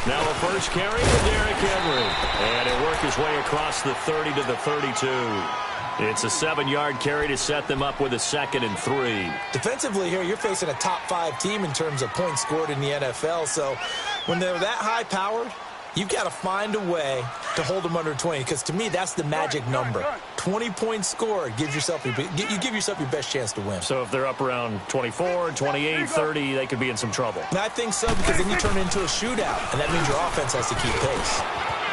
Now a first carry to Derrick Henry. And he'll work his way across the 30 to the 32. It's a 7-yard carry to set them up with a 2nd and 3. Defensively here, you're facing a top-5 team in terms of points scored in the NFL. So when they're that high-powered, you've got to find a way to hold them under 20. Because to me, that's the magic number. 20 points scored, you give yourself your best chance to win. So if they're up around 24, 28, 30, they could be in some trouble. And I think so, because then you turn it into a shootout, and that means your offense has to keep pace.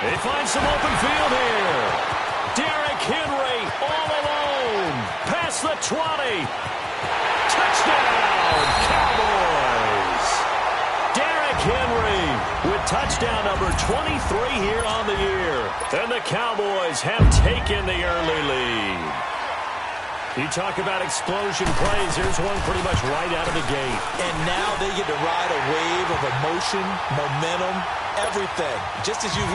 They find some open field here. Derrick Henry all alone. Past the 20. Touchdown, Cowboys. Derrick Henry with touchdown number 23 here on the year. And the Cowboys have taken the early lead. You talk about explosion plays. Here's one pretty much right out of the gate. And now they get to ride a wave of emotion, momentum, everything. Just as you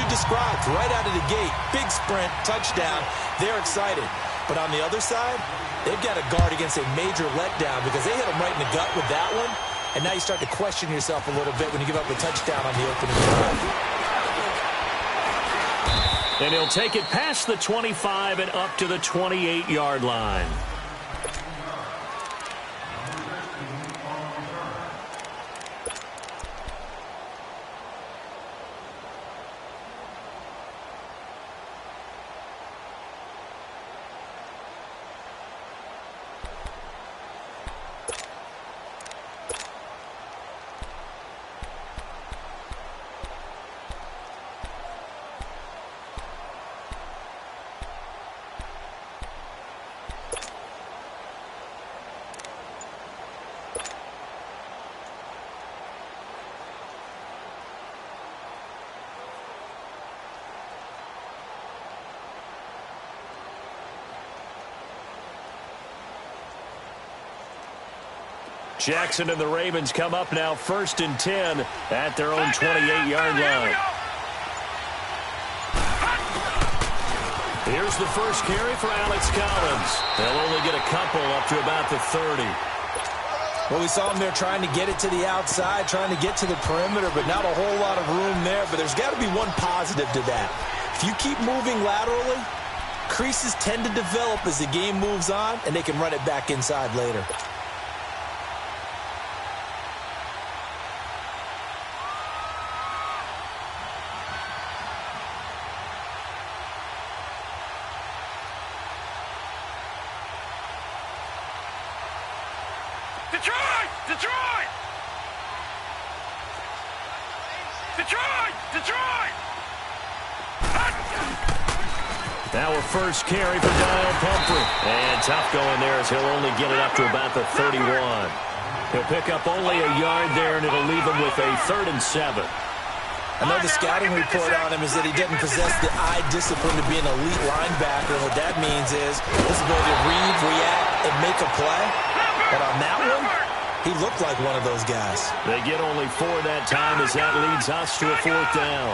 described, right out of the gate. Big sprint, touchdown. They're excited. But on the other side, they've got to guard against a major letdown because they hit them right in the gut with that one. And now you start to question yourself a little bit when you give up a touchdown on the opening drive. And he'll take it past the 25 and up to the 28-yard line. Jackson and the Ravens come up now 1st and 10 at their own 28-yard line. Here's the first carry for Alex Collins. They'll only get a couple up to about the 30. Well, we saw him there trying to get it to the outside, trying to get to the perimeter, but not a whole lot of room there. But there's got to be one positive to that. If you keep moving laterally, creases tend to develop as the game moves on, and they can run it back inside later. Now a first carry for Daniel Pumphrey. And tough going there as he'll only get it up to about the 31. He'll pick up only a yard there, and it'll leave him with a 3rd and 7. I know the scouting report on him is that he doesn't possess the eye discipline to be an elite linebacker. And what that means is his ability to read, react, and make a play. But on that one, he looked like one of those guys. They get only 4 that time as that leads us to a 4th down.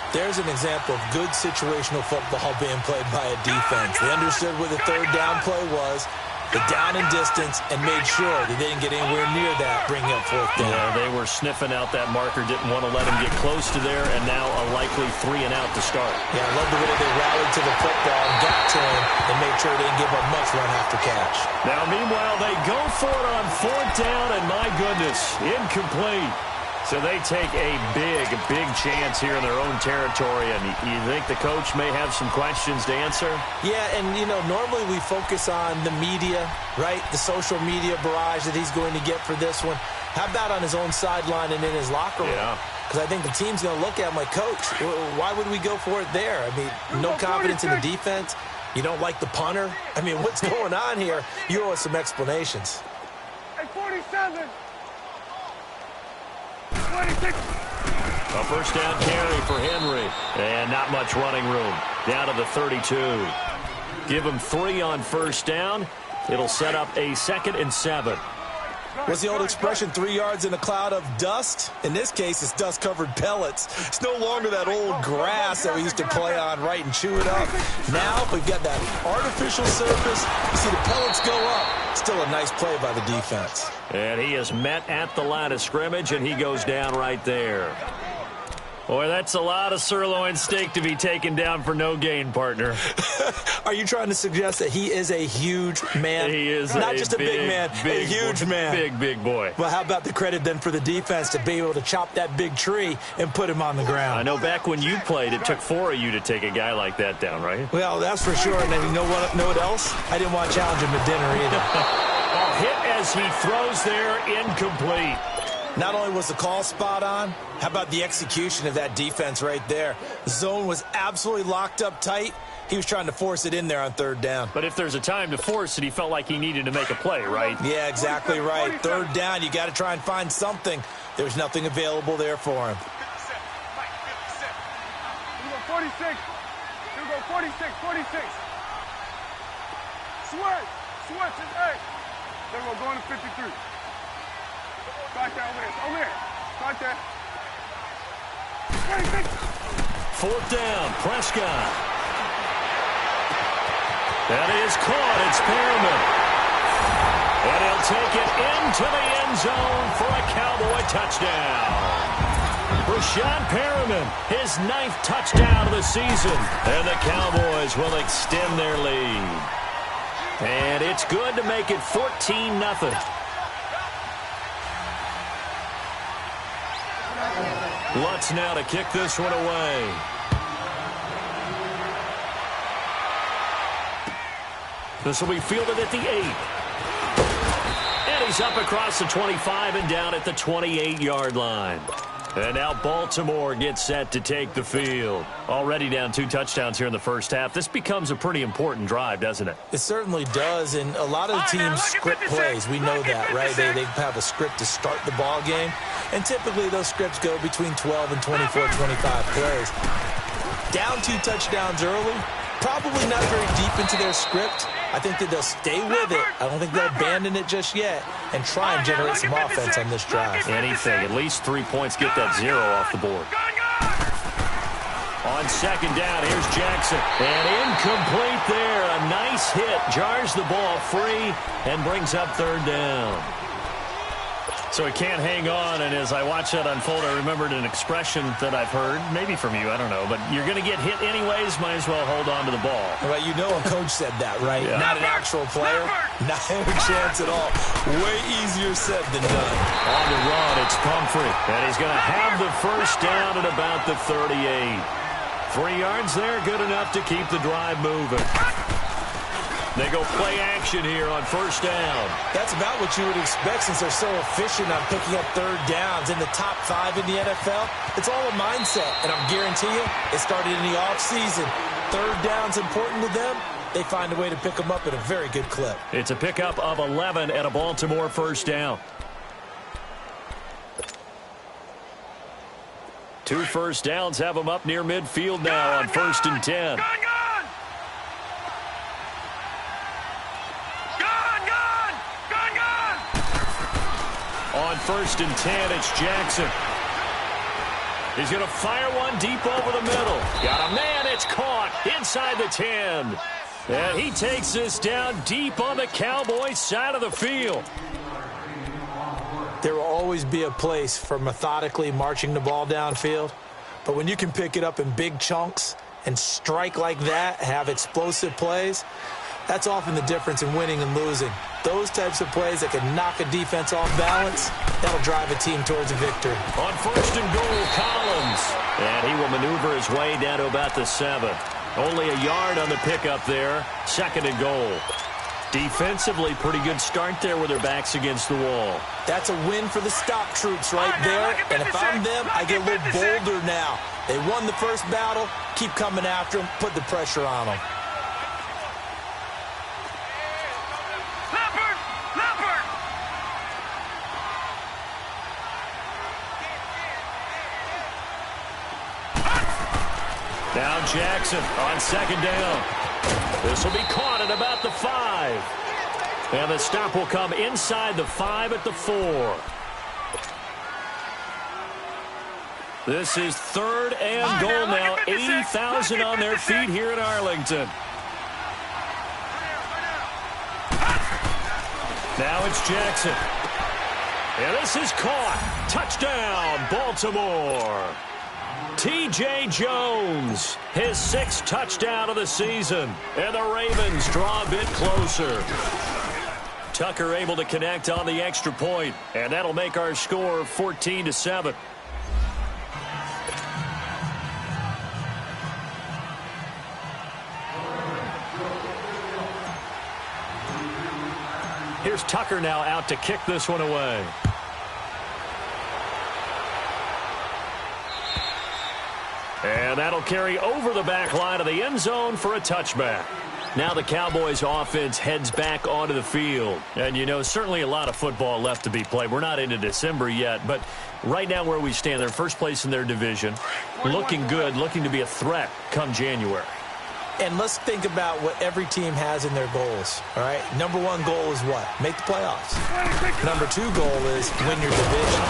There's an example of good situational football being played by a defense. They understood where the 3rd down play was, the down and distance, and made sure that they didn't get anywhere near that, bringing up 4th down. Yeah, they were sniffing out that marker, didn't want to let him get close to there, and now a likely 3 and out to start. Yeah, I love the way they rallied to the football and got to him and made sure they didn't give up much run after catch. Now, meanwhile, they go for it on 4th down, and my goodness, incomplete. So they take a big chance here in their own territory, and you think the coach may have some questions to answer? Yeah, and, you know, normally we focus on the media, right, the social media barrage that he's going to get for this one. How about on his own sideline and in his locker room? Yeah. Because I think the team's going to look at him like, Coach, why would we go for it there? I mean, no confidence in the defense. You don't like the punter. I mean, what's going on here? You owe us some explanations. Hey, 47. A first down carry for Henry. And not much running room. Down to the 32. Give him 3 on first down. It'll set up a 2nd and 7. What's the old expression, 3 yards in a cloud of dust? In this case, it's dust-covered pellets. It's no longer that old grass that we used to play on, right, and chew it up. Now we've got that artificial surface. You see the pellets go up. Still a nice play by the defense. And he is met at the line of scrimmage, and he goes down right there. Boy, that's a lot of sirloin steak to be taken down for no gain, partner. Are you trying to suggest that he is a huge man? He is not just a big man, a huge man. Big boy. Well, how about the credit then for the defense to be able to chop that big tree and put him on the ground? I know back when you played, it took 4 of you to take a guy like that down, right? Well, that's for sure. And then you know what else? I didn't want to challenge him to dinner either. A hit as he throws there, incomplete. Not only was the call spot on, how about the execution of that defense right there? The zone was absolutely locked up tight. He was trying to force it in there on 3rd down. But if there's a time to force it, he felt like he needed to make a play, right? Yeah, exactly right. 3rd down, you got to try and find something. There's nothing available there for him. You go 46. You go 46, 46. Switch, it's 8. Then we're going to 53. Start there, over there. Start there. 26. 4th down, Prescott. That is caught. It's Perriman. And he'll take it into the end zone for a Cowboy touchdown. Rashad Perriman, his 9th touchdown of the season. And the Cowboys will extend their lead. And it's good to make it 14-0. Lutz now to kick this one away. This will be fielded at the 8. And he's up across the 25 and down at the 28-yard line. And now Baltimore gets set to take the field. Already down 2 touchdowns here in the first half. This becomes a pretty important drive, doesn't it? It certainly does, and a lot of the teams script plays. We know that, right? They have a script to start the ball game, and typically those scripts go between 12 and 24, 25 plays. Down 2 touchdowns early, probably not very deep into their script. I think that they'll stay with it. I don't think they'll abandon it just yet and try and generate some offense on this drive. Anything. At least 3 points. Get that 0 off the board. On 2nd down, here's Jackson. And incomplete there. A nice hit. Jars the ball free and brings up 3rd down. So he can't hang on, and as I watch that unfold, I remembered an expression that I've heard, maybe from you, I don't know, but you're going to get hit anyways, might as well hold on to the ball. Well, you know a coach said that, right? Yeah. Not an actual player. Not a chance at all. Way easier said than done. On the run, it's Pumphrey, and he's going to have the 1st down at about the 38. 3 yards there, good enough to keep the drive moving. They go play action here on 1st down. That's about what you would expect since they're so efficient on picking up 3rd downs. In the top 5 in the NFL, it's all a mindset. And I'm guarantee you, it started in the offseason. 3rd down's important to them. They find a way to pick them up at a very good clip. It's a pickup of 11 at a Baltimore 1st down. 2 first downs have them up near midfield now on 1st and 10. On 1st and 10, it's Jackson. He's going to fire one deep over the middle. Got a man, it's caught inside the 10. And he takes this down deep on the Cowboys side of the field. There will always be a place for methodically marching the ball downfield. But when you can pick it up in big chunks and strike like that, have explosive plays, that's often the difference in winning and losing. Those types of plays that can knock a defense off balance, that'll drive a team towards a victory. On 1st and goal, Collins. And he will maneuver his way down to about the 7. Only a yard on the pickup there. 2nd and goal. Defensively, pretty good start there with their backs against the wall. That's a win for the stop troops right there. And if I'm them, I get a little bolder now. They won the first battle. Keep coming after them. Put the pressure on them. Now Jackson on 2nd down. This will be caught at about the 5. And the stop will come inside the 5 at the 4. This is 3rd and goal now. 80,000 on their feet here in Arlington. Now it's Jackson. And this is caught. Touchdown, Baltimore. T.J. Jones, his 6th touchdown of the season. And the Ravens draw a bit closer. Tucker able to connect on the extra point. And that'll make our score 14-7. Here's Tucker now out to kick this one away. And that'll carry over the back line of the end zone for a touchback. Now the Cowboys offense heads back onto the field. And, you know, certainly a lot of football left to be played. We're not into December yet, but right now where we stand, they're first place in their division. Looking good, looking to be a threat come January. And let's think about what every team has in their goals, all right? Number 1 goal is what? Make the playoffs. Number 2 goal is win your division.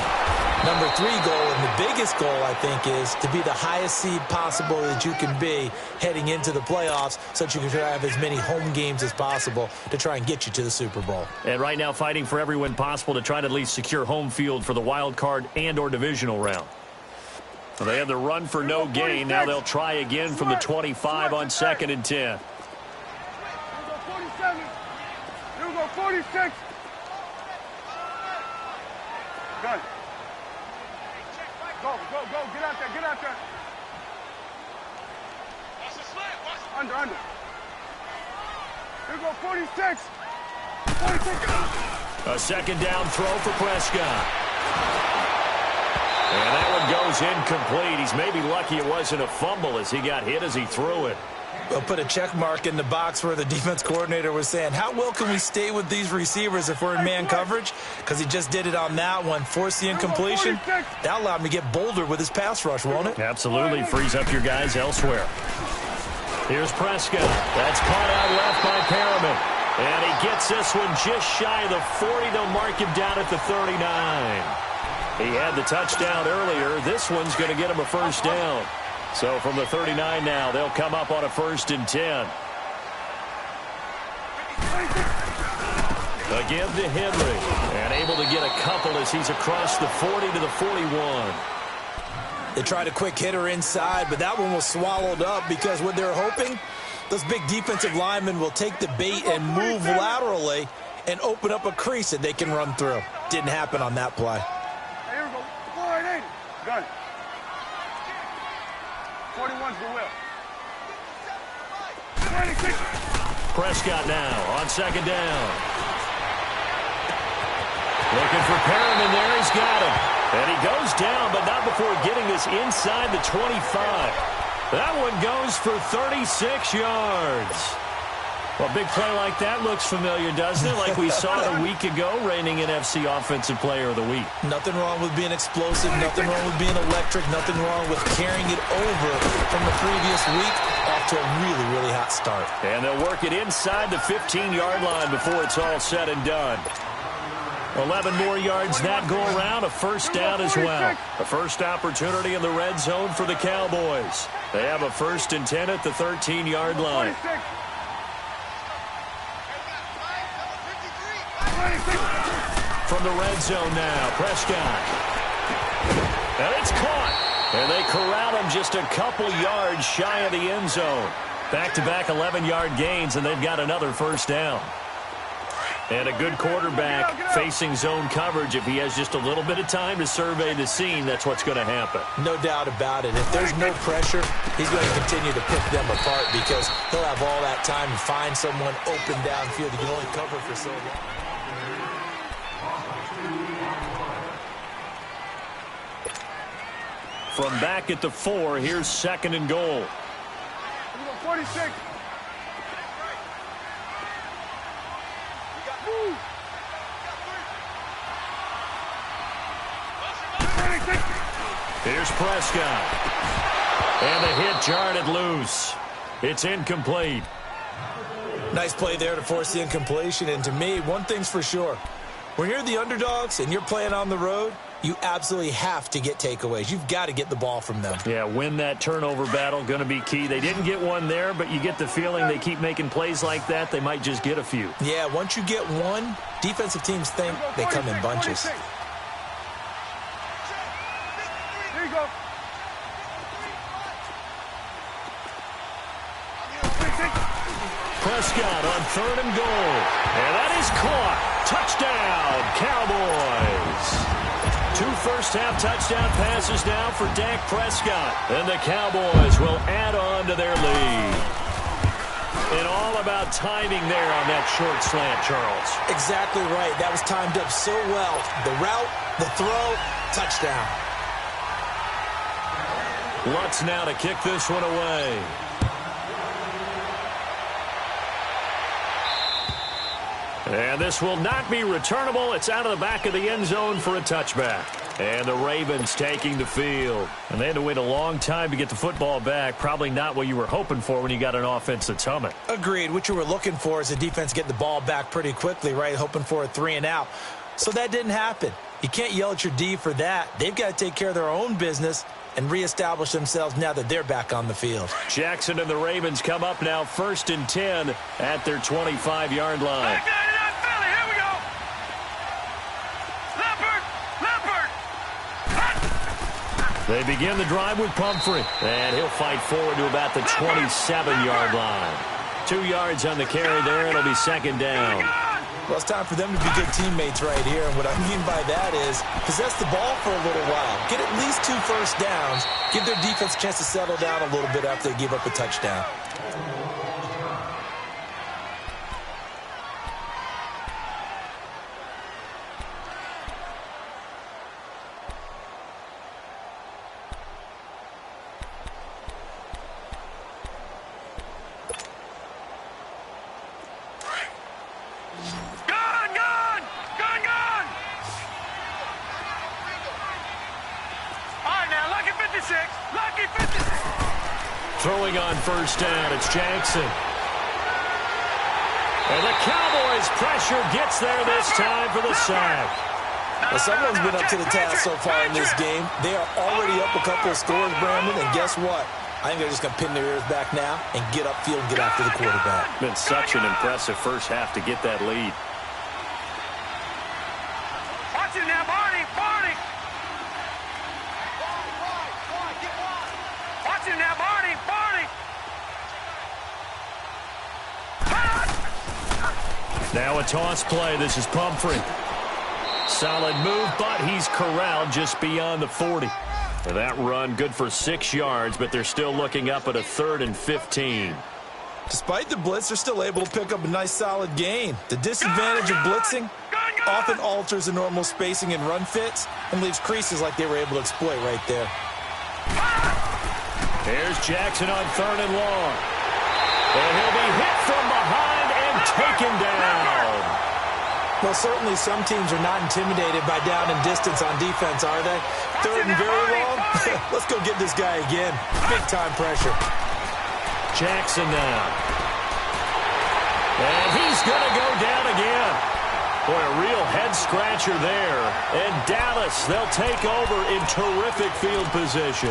Number 3 goal, and the biggest goal, I think, is to be the highest seed possible that you can be heading into the playoffs so that you can have as many home games as possible to try and get you to the Super Bowl. And right now fighting for every win possible to try to at least secure home field for the wild card and or divisional round. Well, they had the run for no gain. Now they'll try again from the 25 on 2nd and 10. Here we go, 47. Here we go, 46. Good. Go, go, go. Get out there, get out there. Under. Here we go, 46. 46. A 2nd down throw for Prescott. And that one goes incomplete. He's maybe lucky it wasn't a fumble as he got hit as he threw it. We'll put a check mark in the box where the defense coordinator was saying, how well can we stay with these receivers if we're in man coverage? Because he just did it on that one. Force the incompletion. That'll allow him to get bolder with his pass rush, won't it? Absolutely. Frees up your guys elsewhere. Here's Prescott. That's caught out left by Perriman. And he gets this one just shy of the 40. They'll mark him down at the 39. He had the touchdown earlier. This one's going to get him a first down. So from the 39 now, they'll come up on a 1st and 10. Again to Henry. And able to get a couple as he's across the 40 to the 41. They tried a quick hitter inside, but that one was swallowed up because what they're hoping, those big defensive linemen will take the bait and move laterally and open up a crease that they can run through. Didn't happen on that play. Here we go. 480. Gun. 41's the will. 26. Prescott now on 2nd down. Looking for Perriman there. He's got him. And he goes down, but not before getting this inside the 25. That one goes for 36 yards. Well, a big play like that looks familiar, doesn't it? Like we saw it a week ago, reigning NFC Offensive Player of the Week. Nothing wrong with being explosive. Nothing wrong with being electric. Nothing wrong with carrying it over from the previous week off to a really, really hot start. And they'll work it inside the 15-yard line before it's all said and done. 11 more yards that go around, a first down as well. A first opportunity in the red zone for the Cowboys. They have a 1st and 10 at the 13-yard line. From the red zone now, Prescott. And it's caught. And they corral him just a couple yards shy of the end zone. Back-to-back 11-yard gains, and they've got another first down. And a good quarterback facing zone coverage. If he has just a little bit of time to survey the scene, that's what's going to happen. No doubt about it. If there's no pressure, he's going to continue to pick them apart because he'll have all that time to find someone open downfield. He can only cover for so long. From back at the 4, here's 2nd and goal. 46. Here's Prescott. And the hit jarred it loose. It's incomplete. Nice play there to force the incompletion. And to me, one thing's for sure. When you're the underdogs and you're playing on the road, you absolutely have to get takeaways. You've got to get the ball from them. Yeah, win that turnover battle, going to be key. They didn't get one there, but you get the feeling they keep making plays like that, they might just get a few. Yeah, once you get one, defensive teams think they come in bunches. Here you go. Prescott on 3rd and goal. And that is caught. Touchdown, Cowboys. 2 first-half touchdown passes now for Dak Prescott. And the Cowboys will add on to their lead. And all about timing there on that short slant, Charles. Exactly right. That was timed up so well. The route, the throw, touchdown. Lutz now to kick this one away. And this will not be returnable. It's out of the back of the end zone for a touchback. And the Ravens taking the field. And they had to wait a long time to get the football back. Probably not what you were hoping for when you got an offense that's humming. Agreed. What you were looking for is the defense get the ball back pretty quickly, right? Hoping for a 3 and out. So that didn't happen. You can't yell at your D for that. They've got to take care of their own business and reestablish themselves now that they're back on the field. Jackson and the Ravens come up now 1st and 10 at their 25-yard line. They begin the drive with Pumphrey. And he'll fight forward to about the 27-yard line. 2 yards on the carry there. It'll be 2nd down. Well, it's time for them to be good teammates right here. And what I mean by that is possess the ball for a little while. Get at least 2 first downs. Give their defense a chance to settle down a little bit after they give up a touchdown. Throwing on 1st down, it's Jackson. And the Cowboys' pressure gets there this time for the sack. Well, someone's been up to the task so far in this game. They are already up a couple of scores, Brandon, and guess what? I think they're just going to pin their ears back now and get upfield and get after the quarterback. Been such an impressive first half to get that lead. Watch it now, Barney. Watch it now, Barney. Now a toss play. This is Pumphrey. Solid move, but he's corralled just beyond the 40. For that run, good for 6 yards, but they're still looking up at a 3rd and 15. Despite the blitz, they're still able to pick up a nice, solid gain. The disadvantage of blitzing often alters the normal spacing and run fits and leaves creases like they were able to exploit right there. Here's Jackson on 3rd and long. And he'll be hit from behind and taken down. Well, certainly some teams are not intimidated by down and distance on defense, are they? 3rd and very long? Let's go get this guy again. Big-time pressure. Jackson now. And he's going to go down again. Boy, a real head-scratcher there. And Dallas, they'll take over in terrific field position.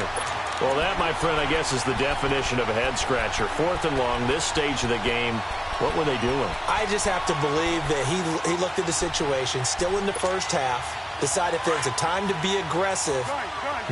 Well, that, my friend, I guess is the definition of a head-scratcher. 4th and long, this stage of the game. What were they doing? I just have to believe that he looked at the situation, still in the first half, decided if there's a time to be aggressive,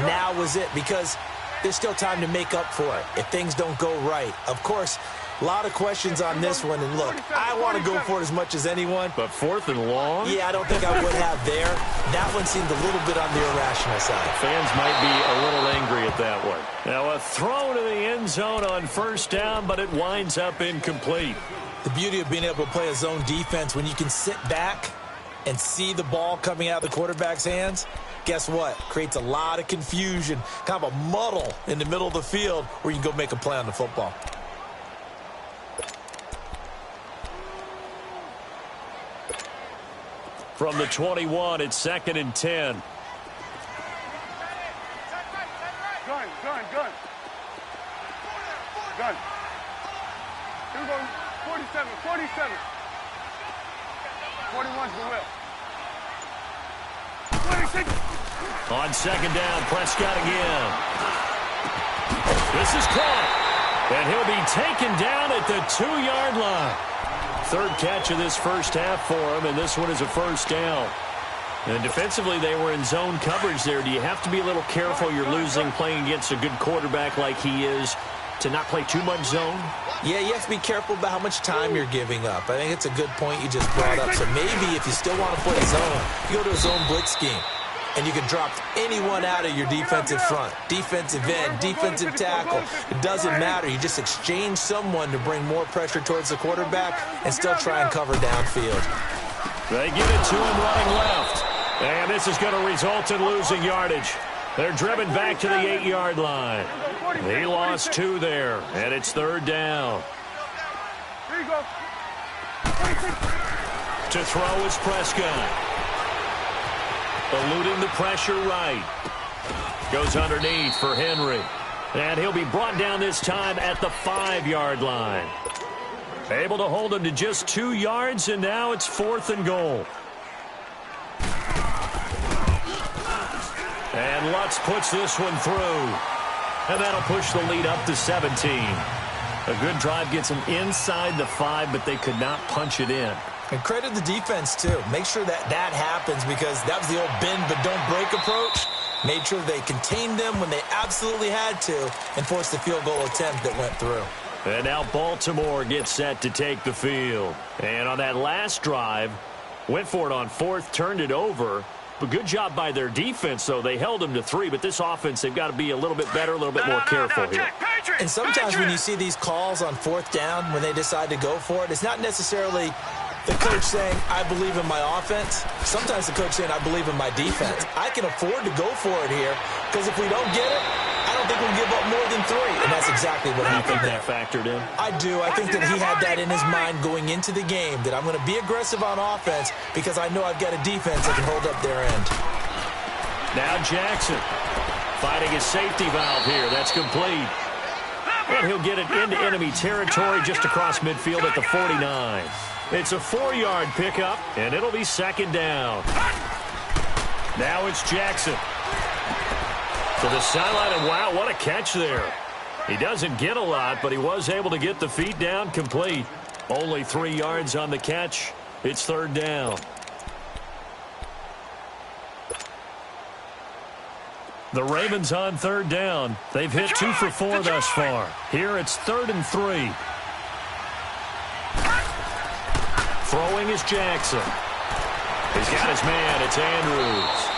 now was it, because there's still time to make up for it if things don't go right. Of course, a lot of questions on this one, and look, I want to go for it as much as anyone. But 4th and long? Yeah, I don't think I would have there. That one seemed a little bit on the irrational side. Fans might be a little angry at that one. Now a throw to the end zone on 1st down, but it winds up incomplete. The beauty of being able to play a zone defense when you can sit back and see the ball coming out of the quarterback's hands, guess what? Creates a lot of confusion, kind of a muddle in the middle of the field where you can go make a play on the football. From the 21, it's 2nd and 10. Gun. Here we go. 47, 47. 41's the whip. 26. On second down, Prescott again. This is caught. And he'll be taken down at the 2-yard line. Third catch of this first half for him, and this one is a first down. And defensively, they were in zone coverage there. Do you have to be a little careful? You're losing playing against a good quarterback like he is to not play too much zone? Yeah, you have to be careful about how much time you're giving up. I think it's a good point you just brought up. So maybe if you still want to play zone, you go to a zone blitz scheme. And you can drop anyone out of your defensive front. Defensive end, defensive tackle. It doesn't matter. You just exchange someone to bring more pressure towards the quarterback and still try and cover downfield. They give it to him running left. And this is going to result in losing yardage. They're driven back to the 8-yard line. He lost 2 there, and it's third down. Here you go. To throw is Prescott. Eluding the pressure right. Goes underneath for Henry. And he'll be brought down this time at the 5-yard line. Able to hold him to just 2 yards, and now it's 4th and goal. And Lutz puts this one through. And that'll push the lead up to 17. A good drive gets them inside the 5, but they could not punch it in. And credit the defense, too. Make sure that happens because that was the old bend but don't break approach. Made sure they contained them when they absolutely had to and forced the field goal attempt that went through. And now Baltimore gets set to take the field. And on that last drive, went for it on 4th, turned it over. But good job by their defense, though. They held them to 3, but this offense, they've got to be a little bit better, a little bit more careful here. And sometimes when you see these calls on 4th down, when they decide to go for it, it's not necessarily the coach saying, I believe in my offense. Sometimes the coach saying, I believe in my defense. I can afford to go for it here because if we don't get it, I don't think we'll give up more than 3. And that's exactly what happened there. That factored in? I do. I think that he had that in his mind going into the game, that I'm going to be aggressive on offense because I know I've got a defense that can hold up their end. Now Jackson fighting his safety valve here. That's complete. And he'll get it into enemy territory just across midfield at the 49. It's a 4-yard pickup, and it'll be second down. Now it's Jackson. To the sideline, and wow, what a catch there. He doesn't get a lot, but he was able to get the feet down complete. Only 3 yards on the catch. It's third down. The Ravens on third down. They've hit 2 for 4 thus far. Here it's 3rd and 3. Throwing is Jackson. He's got his man. It's Andrews.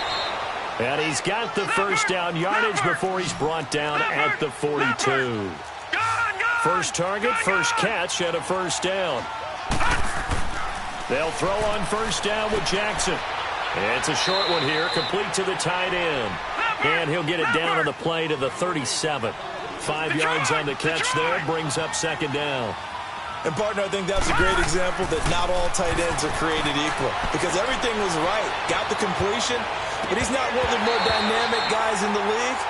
And he's got the first down yardage before he's brought down at the 42. First target, first catch, and a first down. They'll throw on first down with Jackson. It's a short one here, complete to the tight end. And he'll get it down on the play to the 37. 5 yards on the catch there, brings up second down. And, partner, I think that's a great example that not all tight ends are created equal because everything was right. Got the completion, but he's not one of the more dynamic guys in the league.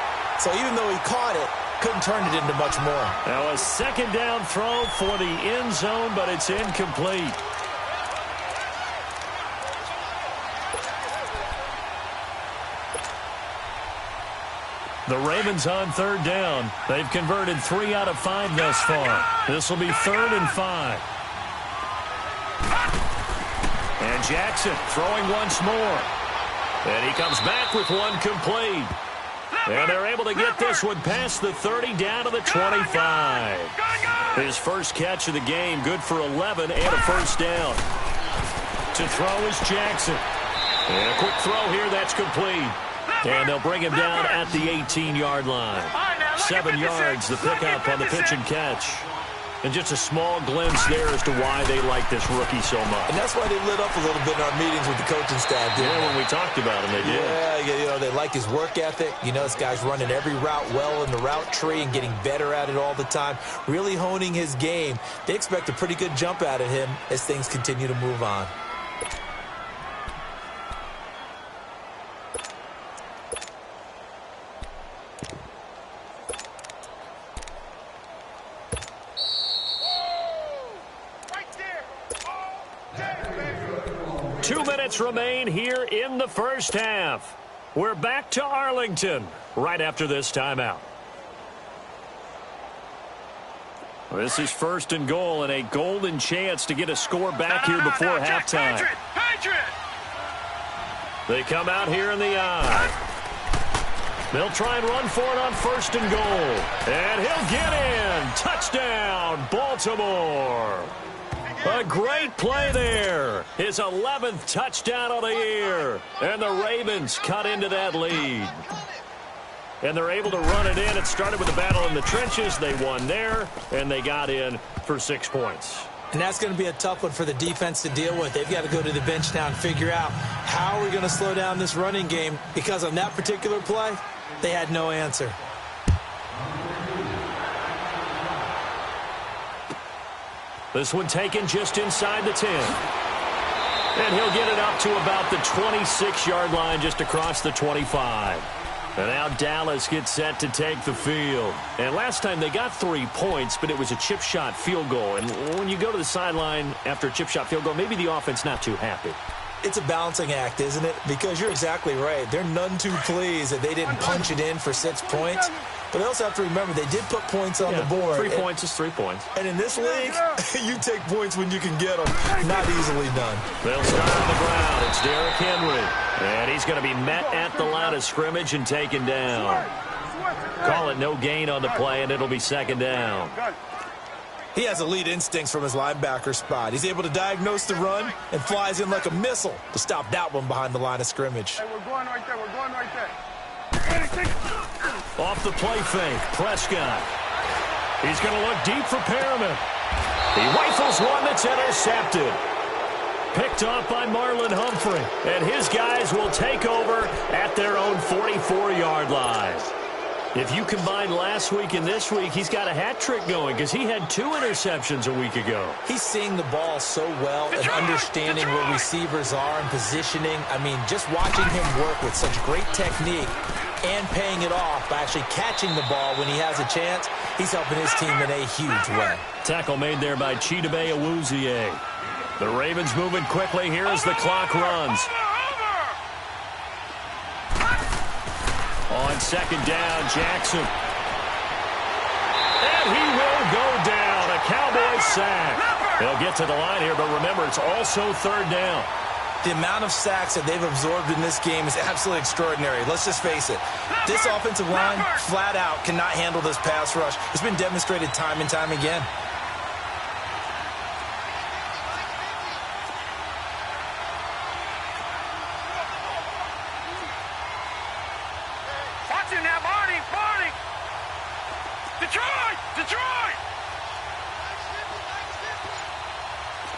So even though he caught it, couldn't turn it into much more. Now a second down throw for the end zone, but it's incomplete. The Ravens on third down. They've converted 3 out of 5 thus far. This will be 3rd and 5. And Jackson throwing once more. And he comes back with one complete. And they're able to get this one past the 30 down to the 25. His first catch of the game, good for 11 and a first down. To throw is Jackson. And a quick throw here, that's complete. And they'll bring him down at the 18-yard line. 7 yards, the pickup on the pitch and catch. And just a small glimpse there as to why they like this rookie so much. And that's why they lit up a little bit in our meetings with the coaching staff, didn't they? When we talked about him, they did. Yeah, they like his work ethic. You know, this guy's running every route well in the route tree and getting better at it all the time, really honing his game. They expect a pretty good jump out of him as things continue to move on. 2 minutes remain here in the first half. We're back to Arlington right after this timeout. This is 1st and goal and a golden chance to get a score back here before halftime. They come out here in the I. They'll try and run for it on 1st and goal. And he'll get in. Touchdown, Baltimore. A great play there. His 11th touchdown of the year. And the Ravens cut into that lead. And they're able to run it in. It started with a battle in the trenches. They won there, and they got in for 6 points. And that's going to be a tough one for the defense to deal with. They've got to go to the bench now and figure out how are we going to slow down this running game, because on that particular play, they had no answer. This one taken just inside the 10. And he'll get it up to about the 26-yard line, just across the 25. And now Dallas gets set to take the field. And last time they got 3 points, but it was a chip shot field goal. And when you go to the sideline after a chip shot field goal, maybe the offense not too happy. It's a balancing act, isn't it? Because you're exactly right. They're none too pleased that they didn't punch it in for 6 points. But they also have to remember they did put points on the board. 3 points is 3 points. And in this league, you take points when you can get them. Not easily done. They'll start on the ground. It's Derrick Henry. And he's going to be met at the line of scrimmage and taken down. Call it no gain on the play, and it'll be 2nd down. He has elite instincts from his linebacker spot. He's able to diagnose the run and flies in like a missile to stop that one behind the line of scrimmage. Hey, we're going right there. We're going right there. Off the play fake, Prescott. He's going to look deep for Perriman. He rifles one that's intercepted. Picked off by Marlon Humphrey. And his guys will take over at their own 44-yard line. If you combine last week and this week, he's got a hat trick going because he had 2 interceptions a week ago. He's seeing the ball so well and understanding where receivers are and positioning. I mean, just watching him work with such great technique and paying it off by actually catching the ball when he has a chance, he's helping his team in a huge way. Tackle made there by Chidobe Awuzie. The Ravens moving quickly here as the clock runs. On 2nd down, Jackson. And he will go down. A Cowboys sack. They'll get to the line here, but remember, it's also 3rd down. The amount of sacks that they've absorbed in this game is absolutely extraordinary. Let's just face it. This offensive line, flat out, cannot handle this pass rush. It's been demonstrated time and time again. Detroit!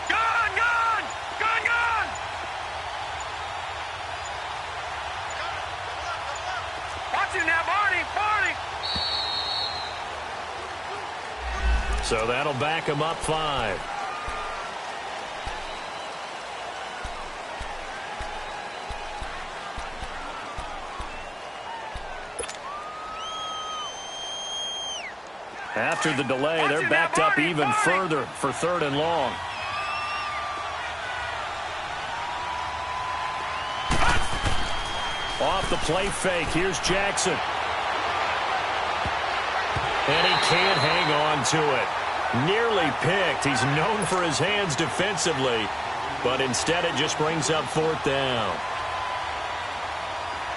Gun! Watch it now, Barney! So that'll back him up 5. After the delay, they're backed up even further for 3rd and long. Off the play fake, here's Jackson. And he can't hang on to it. Nearly picked. He's known for his hands defensively, but instead it just brings up 4th down.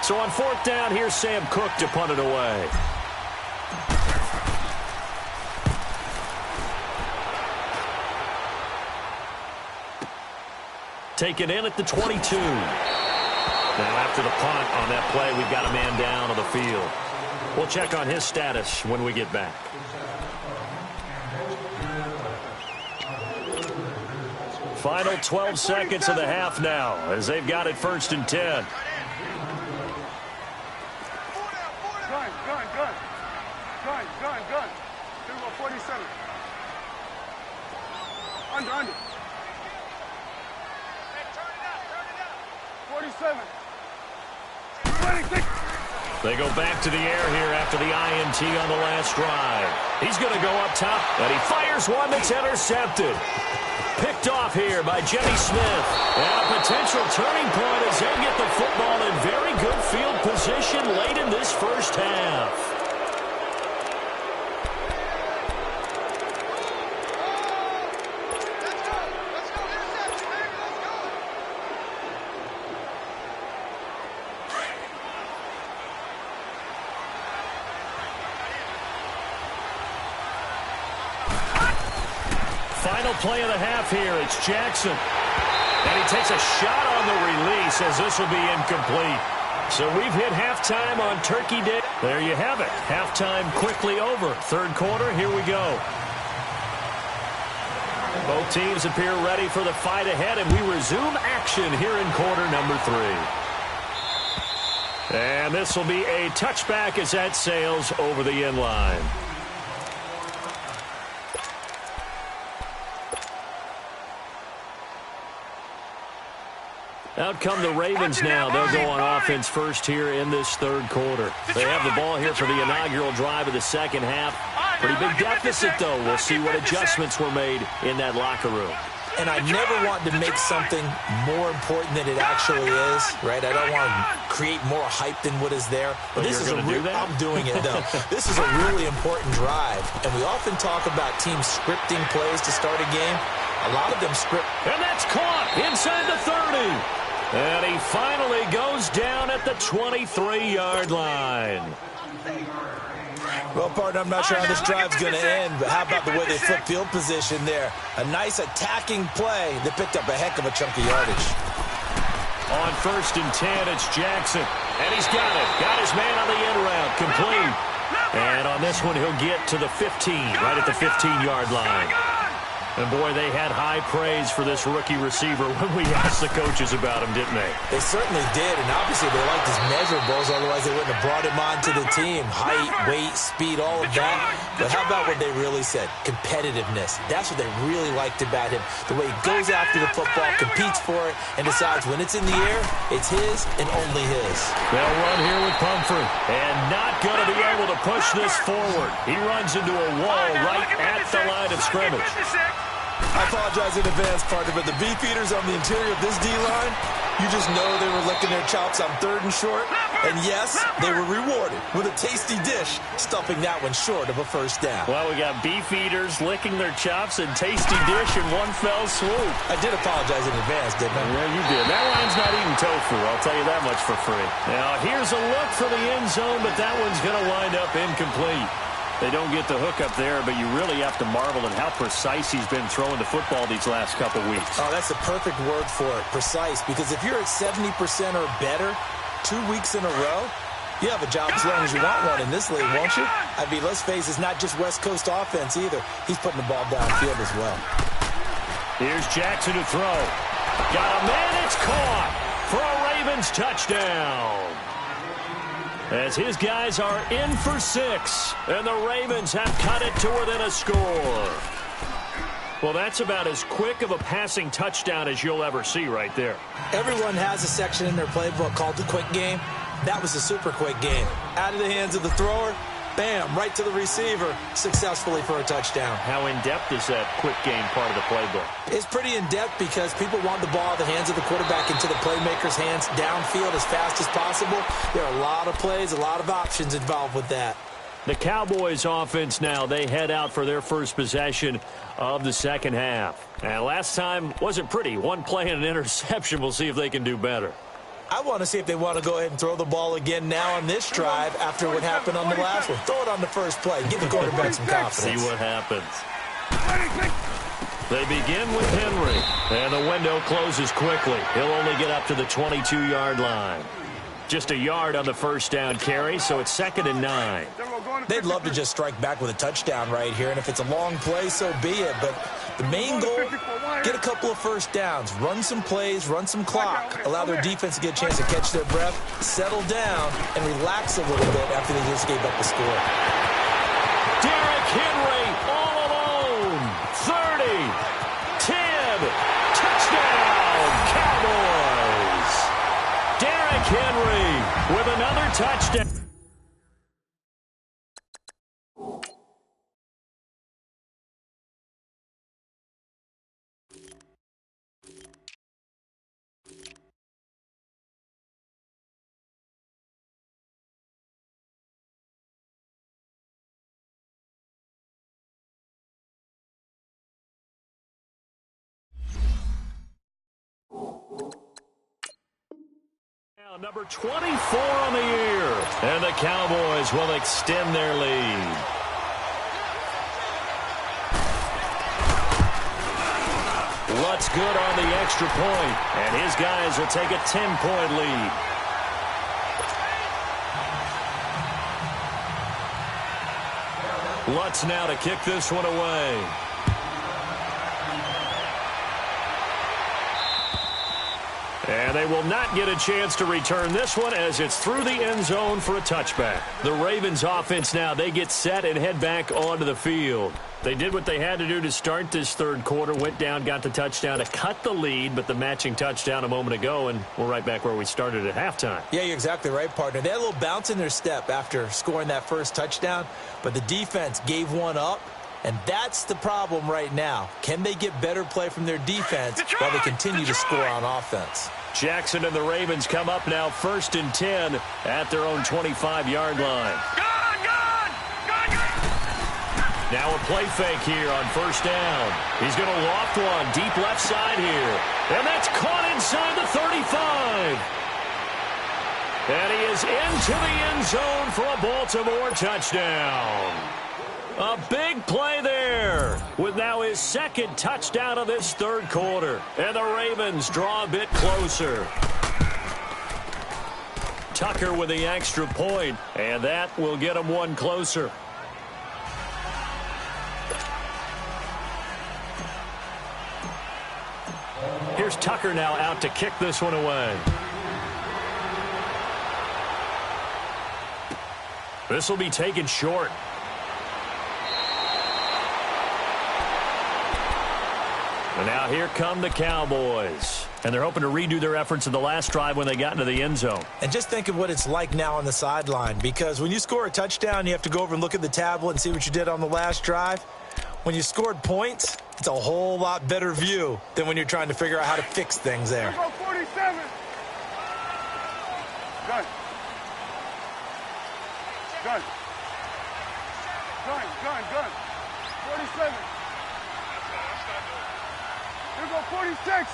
So on 4th down, here's Sam Cook to punt it away. Taken in at the 22. Now after the punt on that play, we've got a man down on the field. We'll check on his status when we get back. Final 12 seconds of the half now as they've got it 1st and 10. Gun. Here we go, 47. Under. 47. 26. They go back to the air here after the INT on the last drive. He's going to go up top, and he fires one that's intercepted. Picked off here by Jimmy Smith. And a potential turning point as they get the football in very good field position late in this first half. Final play of the half here. It's Jackson. And he takes a shot on the release as this will be incomplete. So we've hit halftime on Turkey Day. There you have it. Halftime quickly over. Third quarter, here we go. Both teams appear ready for the fight ahead, and we resume action here in quarter number 3. And this will be a touchback as that sails over the end line. Out come the Ravens now. They'll go on offense first here in this third quarter. They have the ball here for the inaugural drive of the second half. Pretty big deficit, though. We'll see what adjustments were made in that locker room. And I never want to make something more important than it actually is, right? I don't want to create more hype than what is there. But this is I'm doing it, though. This is a really important drive. And we often talk about teams scripting plays to start a game. A lot of them script. And that's caught inside the 30. And he finally goes down at the 23-yard line. Well, partner, I'm not sure how this drive's going to end, but how about the way they flip field position there? A nice attacking play that picked up a heck of a chunk of yardage. On 1st and 10, it's Jackson. And he's got it. Got his man on the end route. Complete. And on this one, he'll get to the 15, right at the 15-yard line. And, boy, they had high praise for this rookie receiver when we asked the coaches about him, didn't they? They certainly did, and obviously they liked his measurables, otherwise they wouldn't have brought him onto the team. Height, weight, speed, all of that. But how about what they really said? Competitiveness. That's what they really liked about him. The way he goes after the football, competes for it, and decides when it's in the air, it's his and only his. They'll run here with Pumphrey, and not going to be able to push this forward. He runs into a wall right at the line of scrimmage. I apologize in advance, partner, but the beefeaters on the interior of this D-line, you just know they were licking their chops on 3rd and short. And, yes, they were rewarded with a tasty dish, stuffing that one short of a first down. Well, we got beefeaters licking their chops and tasty dish in one fell swoop. I did apologize in advance, didn't I? Yeah, you did. That line's not eating tofu, I'll tell you that much for free. Now, here's a look for the end zone, but that one's going to wind up incomplete. They don't get the hook up there, but you really have to marvel at how precise he's been throwing the football these last couple weeks. Oh, that's the perfect word for it, precise, because if you're at 70% or better 2 weeks in a row, you have a job as long as you want one in this league, won't you? I mean, let's face it, it's not just West Coast offense either. He's putting the ball downfield as well. Here's Jackson to throw. Got a man, it's caught for a Ravens touchdown. As his guys are in for 6, and the Ravens have cut it to within a score. Well, that's about as quick of a passing touchdown as you'll ever see right there. Everyone has a section in their playbook called the quick game. That was a super quick game. Out of the hands of the thrower, bam, right to the receiver, successfully for a touchdown. How in-depth is that quick game part of the playbook? It's pretty in-depth because people want the ball out of the hands of the quarterback into the playmaker's hands downfield as fast as possible. There are a lot of plays, a lot of options involved with that. The Cowboys offense now, they head out for their first possession of the second half. And last time wasn't pretty. One play and an interception. We'll see if they can do better. I want to see if they want to go ahead and throw the ball again now on this drive after what happened on the last one. Throw it on the first play. Give the quarterback some confidence. See what happens. They begin with Henry. And the window closes quickly. He'll only get up to the 22-yard line. Just a yard on the first down carry, so it's 2nd and 9. They'd love to just strike back with a touchdown right here, and if it's a long play, so be it. But the main goal, get a couple of first downs, run some plays, run some clock, allow their defense to get a chance to catch their breath, settle down, and relax a little bit after they just gave up the score. Derrick Henry all alone. 30, 10, touchdown, Cowboys. Derrick Henry with another touchdown. Number 24 on the year. And the Cowboys will extend their lead. Lutt's good on the extra point, and his guys will take a 10-point lead. Lutz now to kick this one away. And they will not get a chance to return this one as it's through the end zone for a touchback. The Ravens offense now, they get set and head back onto the field. They did what they had to do to start this third quarter, went down, got the touchdown to cut the lead, but the matching touchdown a moment ago, and we're right back where we started at halftime. Yeah, you're exactly right, partner. They had a little bounce in their step after scoring that first touchdown, but the defense gave one up. And that's the problem right now. Can they get better play from their defense while they continue to score on offense? Jackson and the Ravens come up now 1st and 10 at their own 25-yard line. Now a play fake here on 1st down. He's going to loft one deep left side here. And that's caught inside the 35. And he is into the end zone for a Baltimore touchdown. A big play there with now his second touchdown of this third quarter. And the Ravens draw a bit closer. Tucker with the extra point, and that will get them one closer. Here's Tucker now out to kick this one away. This will be taken short. And now here come the Cowboys. And they're hoping to redo their efforts in the last drive when they got into the end zone. And just think of what it's like now on the sideline, because when you score a touchdown, you have to go over and look at the tablet and see what you did on the last drive. When you scored points, it's a whole lot better view than when you're trying to figure out how to fix things there. Go 47. Gun. Gun. Gun, gun, gun. 47. Here go 46.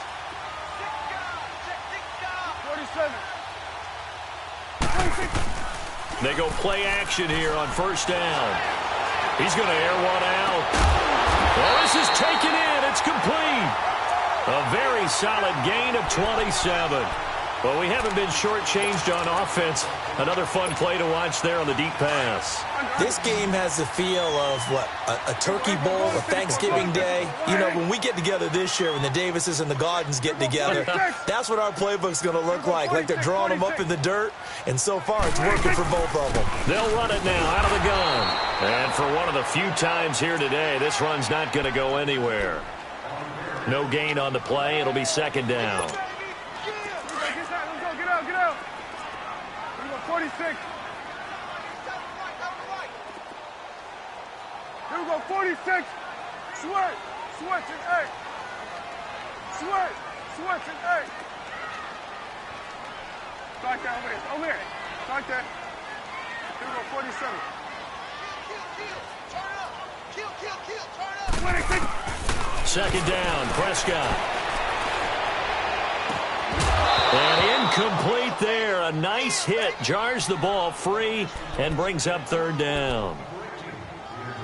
47. 26. They go play action here on 1st down. He's going to air one out. Well, this is taken in. It's complete. A very solid gain of 27. Well, we haven't been shortchanged on offense. Another fun play to watch there on the deep pass. This game has the feel of, a Turkey Bowl, a Thanksgiving Day. You know, when we get together this year, when the Davises and the Gardens get together, that's what our playbook's going to look like they're drawing them up in the dirt, and so far it's working for both of them. They'll run it now out of the gun. And for one of the few times here today, this run's not going to go anywhere. No gain on the play. It'll be 2nd down. Get out. Here we go, 46. Here we go, 46. Switch and 8. Switch and 8. Start that over there. Start that. Here we go, 47. Kill, turn up. 2nd down, Prescott. And incomplete there. A nice hit. Jars the ball free and brings up 3rd down.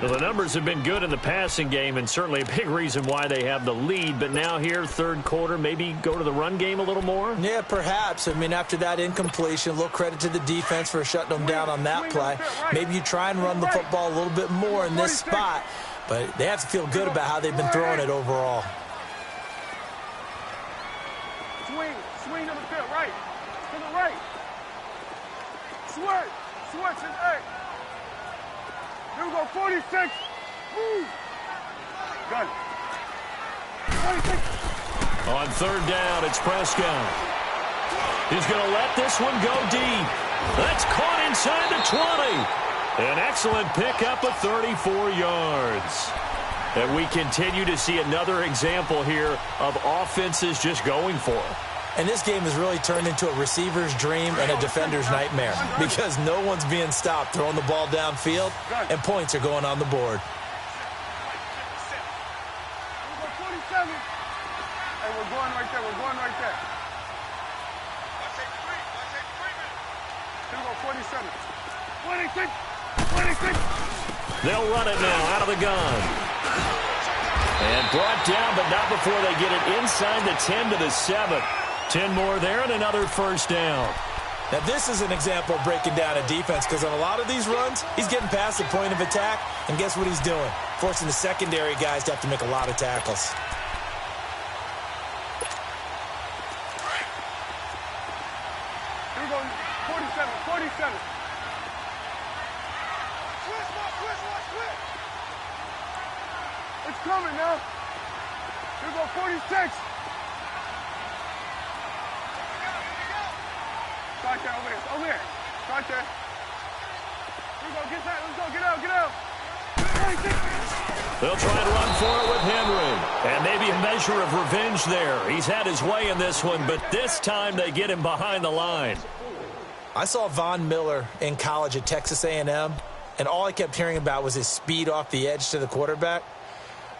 Well, the numbers have been good in the passing game and certainly a big reason why they have the lead. But now here, third quarter, maybe go to the run game a little more? Yeah, perhaps. I mean, after that incompletion, a little credit to the defense for shutting them down on that play. Maybe you try and run the football a little bit more in this spot. But they have to feel good about how they've been throwing it overall. Swing to the field, right. To the right. Switch and 8. Here we go, 46. Move. Gun. 46. On 3rd down, it's Prescott. He's going to let this one go deep. That's caught inside the 20. An excellent pickup of 34 yards. And we continue to see another example here of offenses just going for it. And this game has really turned into a receiver's dream and a defender's nightmare because no one's being stopped throwing the ball downfield, and points are going on the board. Hey, we're going right there. Here we go, 47. 26. 26. They'll run it now out of the gun. And brought down, but not before they get it inside the 10 to the 7. 10 more there and another first down. Now, this is an example of breaking down a defense because on a lot of these runs, he's getting past the point of attack, and guess what he's doing? Forcing the secondary guys to have to make a lot of tackles. Here we go, 47, 47. Switch. It's coming now. Here we go, 46. Right there, over there. Right there. Here we go, get that. Let's go, get out. 46. They'll try and run for it with Henry. And maybe a measure of revenge there. He's had his way in this one, but this time they get him behind the line. I saw Von Miller in college at Texas A&M, and all I kept hearing about was his speed off the edge to the quarterback.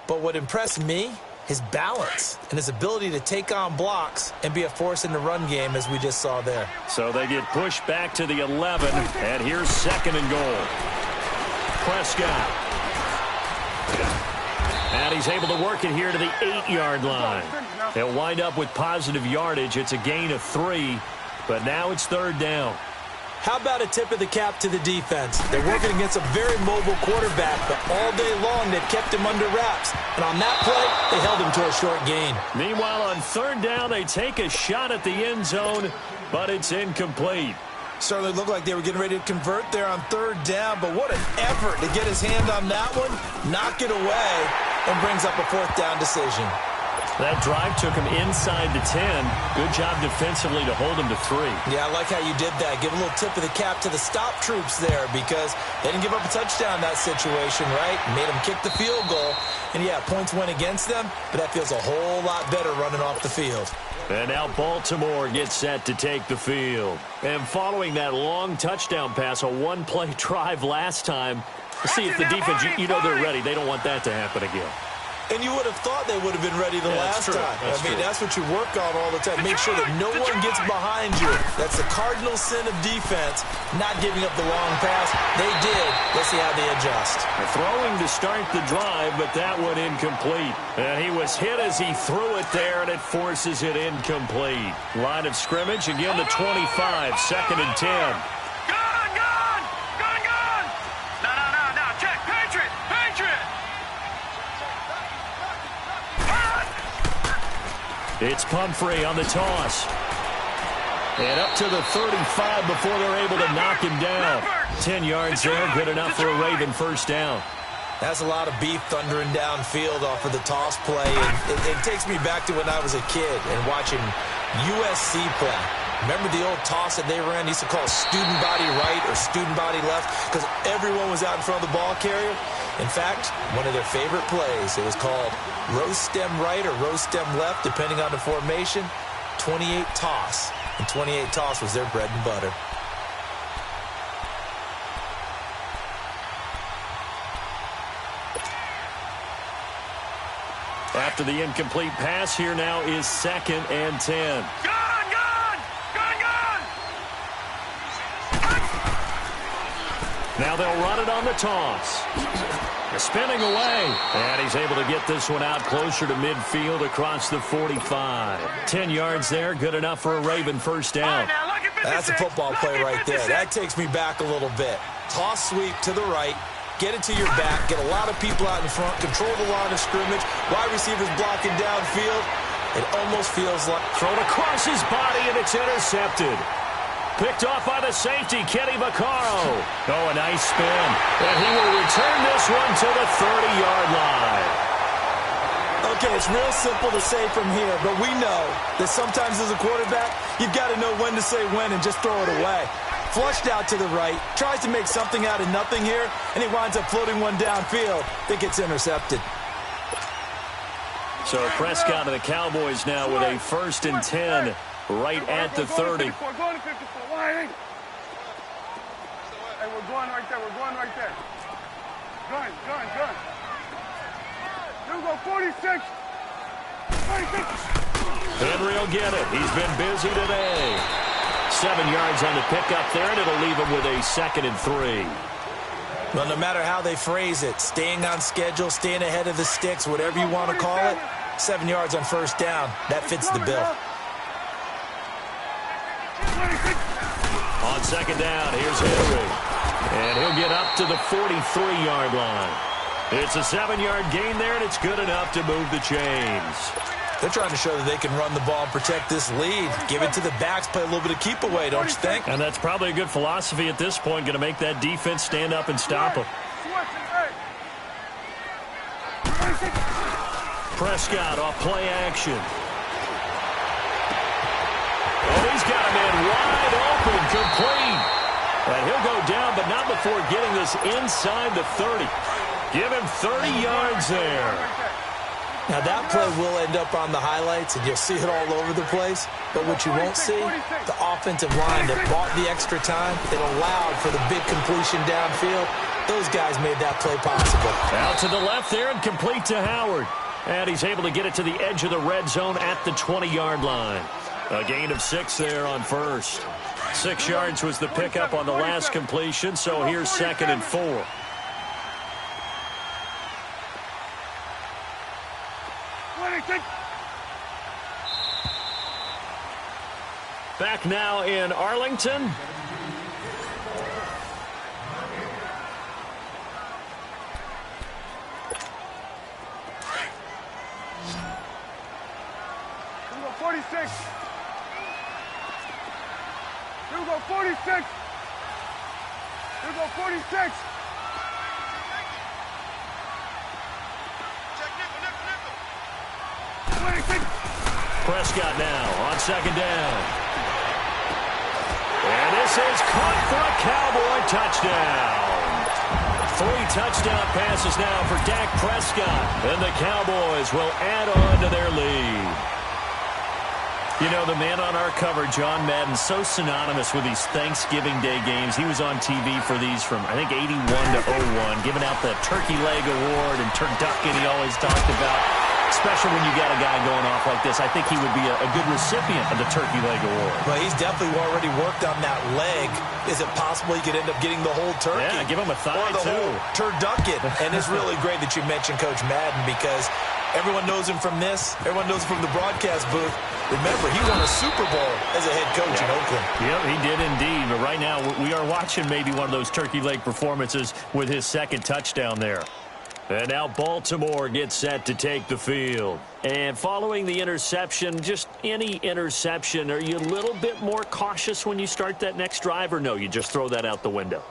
But what impressed me, his balance and his ability to take on blocks and be a force in the run game, as we just saw there. So they get pushed back to the 11, and here's 2nd and goal. Prescott. And he's able to work it here to the 8-yard line. They'll wind up with positive yardage. It's a gain of 3, but now it's 3rd down. How about a tip of the cap to the defense? They're working against a very mobile quarterback, but all day long they've kept him under wraps. And on that play, they held him to a short gain. Meanwhile, on 3rd down, they take a shot at the end zone, but it's incomplete. Certainly looked like they were getting ready to convert there on 3rd down, but what an effort to get his hand on that one, knock it away, and brings up a 4th down decision. That drive took him inside the 10. Good job defensively to hold him to 3. Yeah, I like how you did that. Give a little tip of the cap to the stop troops there because they didn't give up a touchdown in that situation, right? Made them kick the field goal. And, yeah, points went against them, but that feels a whole lot better running off the field. And now Baltimore gets set to take the field. And following that long touchdown pass, a one-play drive last time, we'll see if the defense, you know they're ready. They don't want that to happen again. And you would have thought they would have been ready the last time. That's what you work on all the time. Make sure that no one gets behind you. That's the cardinal sin of defense, not giving up the long pass. They did. Let's see how they adjust. Throwing to start the drive, but that one incomplete. And he was hit as he threw it there, and it forces it incomplete. Line of scrimmage, again the 25, 2nd and 10. It's Pumphrey on the toss. And up to the 35 before they're able to knock him down. 10 yards there, good enough for a Raven first down. That's a lot of beef thundering downfield off of the toss play. And it takes me back to when I was a kid and watching USC play. Remember the old toss that they ran? They used to call student body right or student body left because everyone was out in front of the ball carrier. In fact, one of their favorite plays, it was called rose stem right or rose stem left, depending on the formation, 28 toss. And 28 toss was their bread and butter. After the incomplete pass, here now is 2nd and 10. Now they'll run it on the toss. Spinning away. And he's able to get this one out closer to midfield across the 45. 10 yards there, good enough for a Raven first down. That's a football play right there. That takes me back a little bit. Toss sweep to the right. Get it to your back. Get a lot of people out in front. Control the line of scrimmage. Wide receivers blocking downfield. It almost feels like... Thrown across his body, and it's intercepted. Picked off by the safety, Kenny Vaccaro. Oh, a nice spin. And he will return this one to the 30-yard line. Okay, it's real simple to say from here, but we know that sometimes as a quarterback, you've got to know when to say when and just throw it away. Flushed out to the right, tries to make something out of nothing here, and he winds up floating one downfield that gets intercepted. So Prescott and the Cowboys now with a 1st and 10 right at the 30. Going to 54. Hey, we're going right there. We're going right there. Gun. Here we go, 46. 46. Henry will get it. He's been busy today. 7 yards on the pickup there, and it'll leave him with a 2nd and 3. Well, no matter how they phrase it, staying on schedule, staying ahead of the sticks, whatever you want to call it, 7 yards on first down, that fits the bill. On 2nd down, here's Henry. And he'll get up to the 43-yard line. It's a 7-yard gain there, and it's good enough to move the chains. They're trying to show that they can run the ball and protect this lead. Give it to the backs, play a little bit of keep away, don't you think? And that's probably a good philosophy at this point, going to make that defense stand up and stop them. Prescott off play action. Oh, he's got a man wide open, complete. And he'll go down, but not before getting this inside the 30. Give him 30 yards there. Now, that play will end up on the highlights, and you'll see it all over the place. But what you won't see, the offensive line that bought the extra time, that allowed for the big completion downfield, those guys made that play possible. Out to the left there and complete to Howard. And he's able to get it to the edge of the red zone at the 20-yard line. A gain of 6 there on first. 6 yards was the pickup on the last completion, so here's 2nd and 4. Back now in Arlington. Here we go, 46. Here we go, 46. Here we go, 46. Prescott now on 2nd down. And this is caught for a Cowboy touchdown. 3 touchdown passes now for Dak Prescott. And the Cowboys will add on to their lead. You know, the man on our cover, John Madden, so synonymous with these Thanksgiving Day games. He was on TV for these from, I think, 81 to 01, giving out the Turkey Leg Award and turducken he always talked about. Especially when you got a guy going off like this, I think he would be a good recipient of the Turkey Leg Award. Well, he's definitely already worked on that leg. Is it possible he could end up getting the whole turkey? Yeah, give him a thigh, or the too. whole turducken. And it's really great that you mentioned Coach Madden because everyone knows him from this. Everyone knows him from the broadcast booth. Remember, he won a Super Bowl as a head coach in Oakland. Yep, he did indeed. But right now, we are watching maybe one of those turkey leg performances with his 2nd touchdown there. And now Baltimore gets set to take the field. And following the interception, just any interception, are you a little bit more cautious when you start that next drive, or no, you just throw that out the window?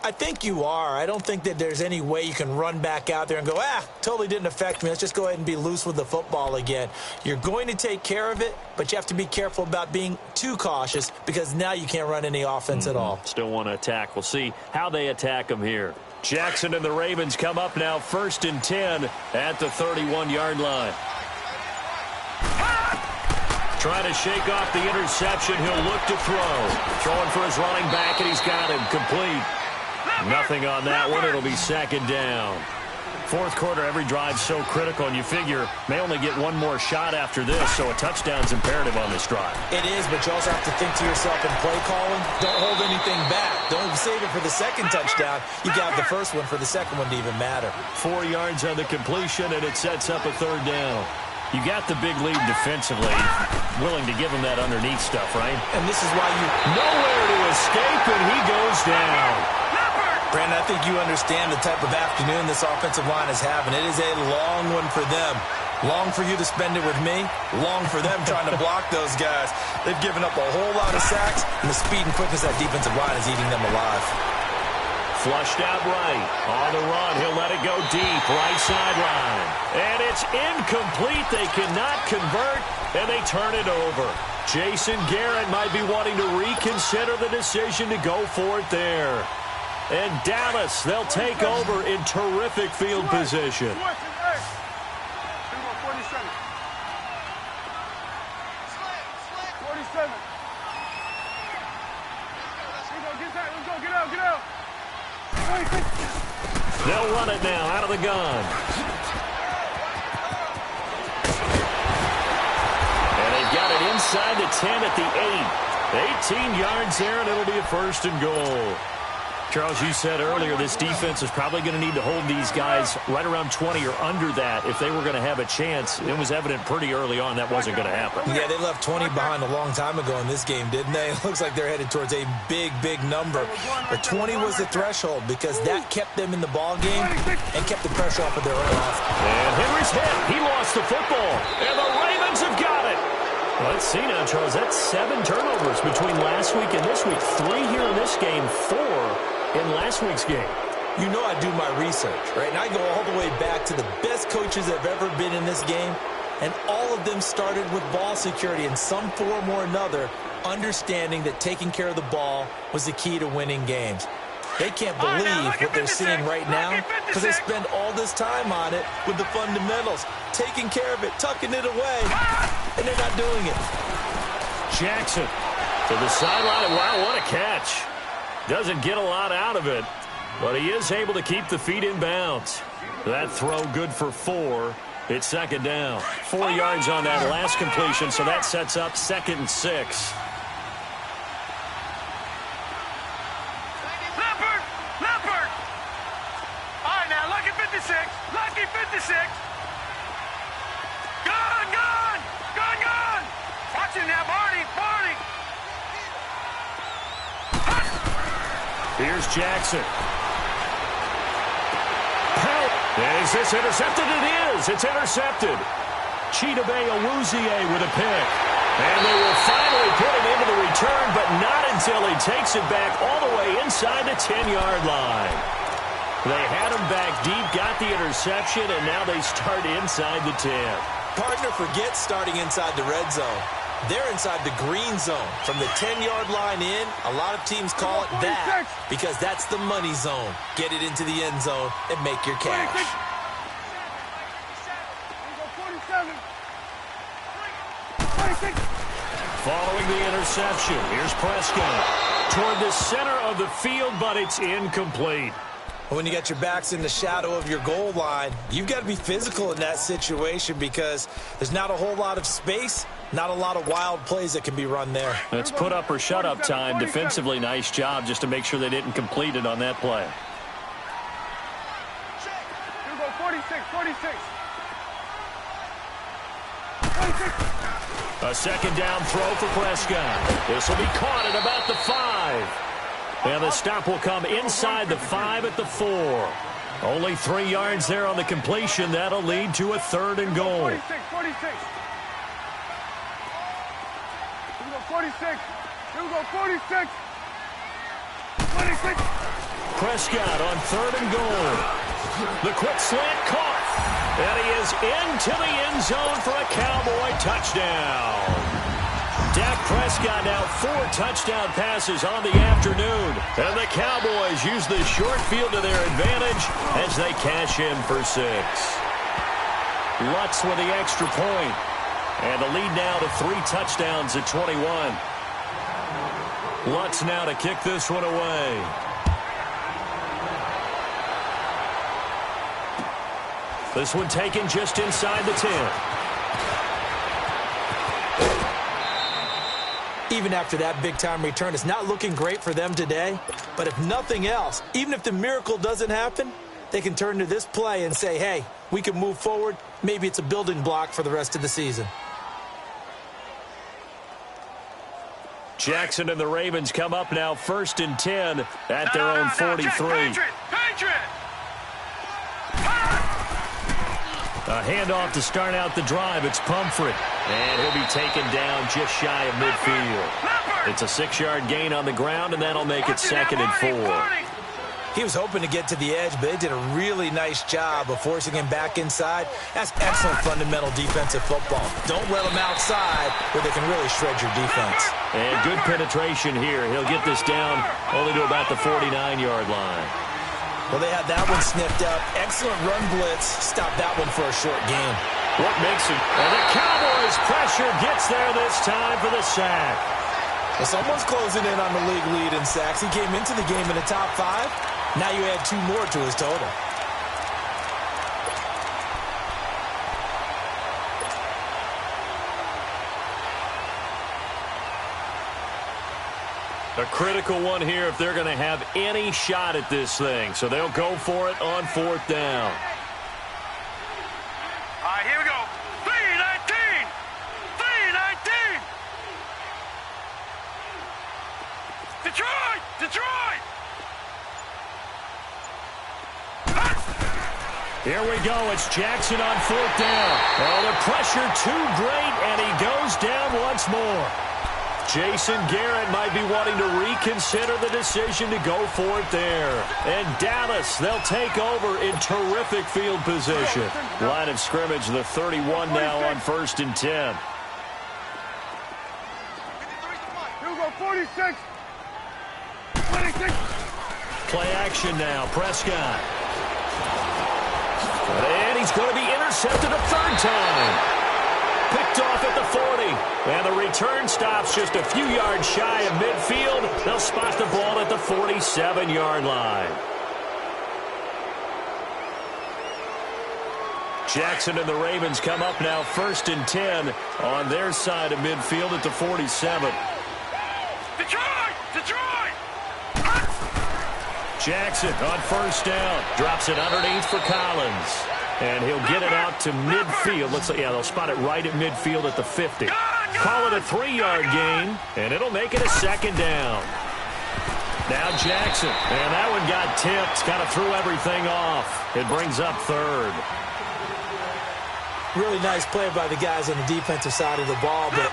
I think you are. I don't think that there's any way you can run back out there and go, totally didn't affect me. Let's just go ahead and be loose with the football again. You're going to take care of it, but you have to be careful about being too cautious because now you can't run any offense at all. Still want to attack. We'll see how they attack them here. Jackson and the Ravens come up now 1st and 10 at the 31-yard line. Trying to shake off the interception. He'll look to throw. Throwing for his running back, and he's got him complete. Nothing on that one. It'll be 2nd down. 4th quarter, every drive's so critical, and you figure may only get one more shot after this, so a touchdown's imperative on this drive. It is, but you also have to think to yourself in play calling, don't hold anything back. Don't save it for the 2nd touchdown. You got the first one for the 2nd one to even matter. 4 yards on the completion, and it sets up a 3rd down. You got the big lead defensively, willing to give him that underneath stuff, right? And this is why you... Nowhere to escape, and he goes down. Brandon, I think you understand the type of afternoon this offensive line is having. It is a long one for them. Long for you to spend it with me. Long for them trying to block those guys. They've given up a whole lot of sacks, and the speed and quickness of that defensive line is eating them alive. Flushed out right. On the run, he'll let it go deep. Right sideline. And it's incomplete. They cannot convert, and they turn it over. Jason Garrett might be wanting to reconsider the decision to go for it there. And Dallas, they'll take over in terrific field position. 47. Get out. They'll run it now out of the gun. And they've got it inside the 10 at the 8. 18 yards there, and it'll be a 1st and goal. Charles, you said earlier this defense is probably going to need to hold these guys right around 20 or under that if they were going to have a chance. It was evident pretty early on that wasn't going to happen. Yeah, they left 20 behind a long time ago in this game, didn't they? It looks like they're headed towards a big, big number. But 20 was the threshold because that kept them in the ball game and kept the pressure off of their own offense. And Henry's hit. He lost the football. And the Ravens have got it. Let's see now, Charles. That's 7 turnovers between last week and this week. 3 here in this game, 4 in last week's game. You know I do my research, right? And I go all the way back to the best coaches that have ever been in this game, and all of them started with ball security in some form or another, understanding that taking care of the ball was the key to winning games. They can't believe what they're seeing right now because they spend all this time on it with the fundamentals, taking care of it, tucking it away, and they're not doing it. Jackson to the sideline. Wow, what a catch. Doesn't get a lot out of it, but he is able to keep the feet in bounds. That throw good for 4. It's 2nd down. 4 yards on that last completion, so that sets up 2nd and 6. Leopard! All right, now, lucky 56. Lucky 56. Gone! Watch it now, Barney! Here's Jackson. Is this intercepted? It is. It's intercepted. Chidobe Awuzie with a pick. And they will finally put him into the return, but not until he takes it back all the way inside the 10-yard line. They had him back deep, got the interception, and now they start inside the 10. Partner forgets starting inside the red zone. They're inside the green zone. From the 10-yard line in, a lot of teams call it that because that's the money zone. Get it into the end zone and make your cash. 47. Following the interception, here's Prescott toward the center of the field, but it's incomplete. When you got your backs in the shadow of your goal line, you've got to be physical in that situation because there's not a whole lot of space, not a lot of wild plays that can be run there. That's put up or shut up time. Defensively, nice job just to make sure they didn't complete it on that play. Here we go, 46. A 2nd down throw for Prescott. This will be caught at about the 5. And the stop will come inside the 5 at the 4. Only 3 yards there on the completion. That'll lead to a 3rd and goal. 46. Here we go, 46. 26. Prescott on 3rd and goal. The quick slant caught. And he is into the end zone for a Cowboy touchdown. Dak Prescott now 4 touchdown passes on the afternoon. And the Cowboys use the short field to their advantage as they cash in for 6. Lutz with the extra point. And the lead now to 3 touchdowns at 21. Lutz now to kick this one away. This one taken just inside the 10. Even after that big-time return, it's not looking great for them today. But if nothing else, even if the miracle doesn't happen, they can turn to this play and say, hey, we can move forward. Maybe it's a building block for the rest of the season. Jackson and the Ravens come up now 1st and 10 at their own 43. Patriot! A handoff to start out the drive. It's Pumphrey. And he'll be taken down just shy of midfield. It's a 6-yard gain on the ground, and that'll make it 2nd and 4. He was hoping to get to the edge, but they did a really nice job of forcing him back inside. That's excellent fundamental defensive football. Don't let him outside where they can really shred your defense. And good penetration here. He'll get this down only to about the 49-yard line. Well, they had that one sniffed up. Excellent run blitz. Stop that one for a short gain. What makes it? And the Cowboys' pressure gets there this time for the sack. Well, someone's closing in on the league lead in sacks. He came into the game in the top 5. Now you add 2 more to his total. A critical one here if they're going to have any shot at this thing. So they'll go for it on 4th down. All right, here we go. 3-19. 3-19. Detroit! Detroit! Here we go. It's Jackson on 4th down. Oh, the pressure too great, and he goes down once more. Jason Garrett might be wanting to reconsider the decision to go for it there. And Dallas, they'll take over in terrific field position. Line of scrimmage, the 31 now on 1st and 10. Here we go, 46. 26. Play action now, Prescott. And he's going to be intercepted a 3rd time. Picked off at the 40. And the return stops just a few yards shy of midfield. They'll spot the ball at the 47-yard line. Jackson and the Ravens come up now 1st and 10 on their side of midfield at the 47. Detroit! Detroit! Jackson on 1st down. Drops it underneath for Collins. And he'll get it out to midfield. They'll spot it right at midfield at the 50. Call it a 3-yard gain, and it'll make it a 2nd down. Now Jackson, and that one got tipped. Kind of threw everything off. It brings up 3rd. Really nice play by the guys on the defensive side of the ball, but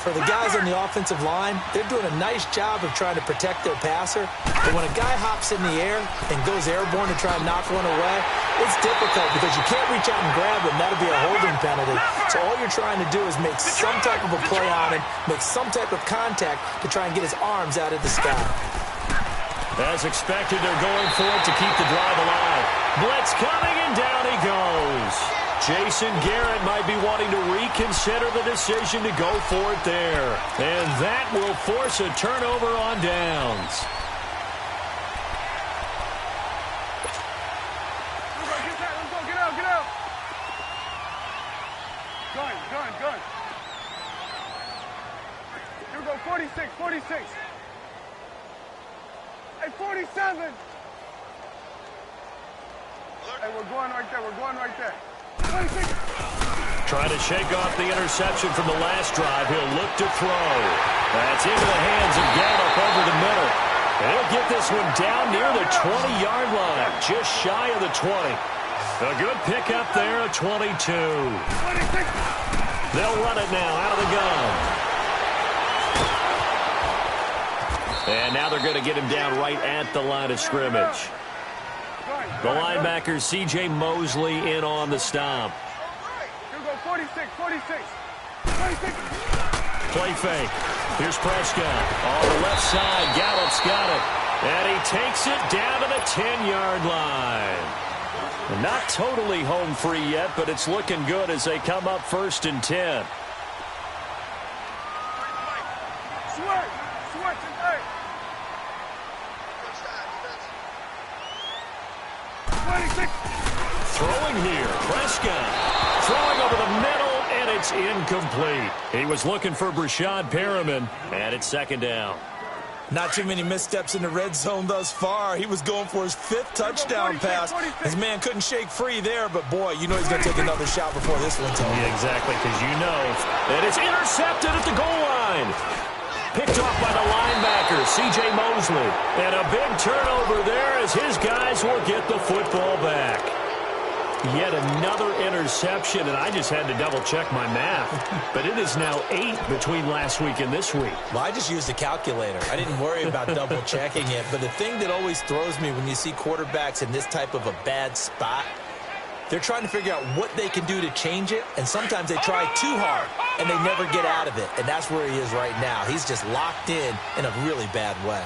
for the guys on the offensive line, they're doing a nice job of trying to protect their passer. But when a guy hops in the air and goes airborne to try and knock one away, it's difficult because you can't reach out and grab him. That'll be a holding penalty. So all you're trying to do is make some type of a play on him, make some type of contact to try and get his arms out of the sky. As expected, they're going for it to keep the drive alive. Blitz coming, and down he goes. Jason Garrett might be wanting to reconsider the decision to go for it there. And that will force a turnover on downs. Get out, get out. Gun. Here we go, 46. Hey, 47. Hey, we're going right there. 26. Trying to shake off the interception from the last drive. He'll look to throw. That's into the hands of Gallup over the middle. And he'll get this one down near the 20-yard line, just shy of the 20. A good pickup there, a 22. 26. They'll run it now out of the gun. And now they're going to get him down right at the line of scrimmage. The linebacker, C.J. Mosley, in on the stop. Here we go, 46. Play fake. Here's Prescott. On the left side, Gallup's got it. And he takes it down to the 10-yard line. Not totally home free yet, but it's looking good as they come up 1st and 10. Switch, hey. 26. Throwing here, Prescott. Throwing over the middle, and it's incomplete. He was looking for Brashad Perriman, and it's 2nd down. Not too many missteps in the red zone thus far. He was going for his 5th touchdown pass. His man couldn't shake free there, but boy, you know he's going to take another shot before this one's over. Yeah, exactly, because you know that it's intercepted at the goal line. Picked off by the linebacker, C.J. Mosley. And a big turnover there as his guys will get the football back. Yet another interception, and I just had to double-check my math. But it is now 8 between last week and this week. Well, I just used a calculator. I didn't worry about double-checking it. But the thing that always throws me when you see quarterbacks in this type of a bad spot, they're trying to figure out what they can do to change it, and sometimes they try too hard, and they never get out of it. And that's where he is right now. He's just locked in a really bad way.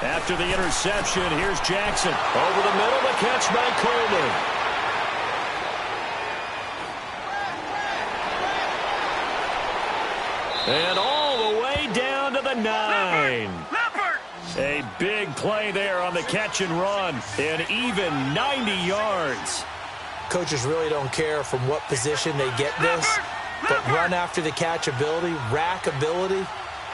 After the interception, here's Jackson. Over the middle, the catch by Coleman. And all the way down to the 9. A big play there on the catch and run. An even 90 yards. Coaches really don't care from what position they get this, but run after the catch ability, rack ability,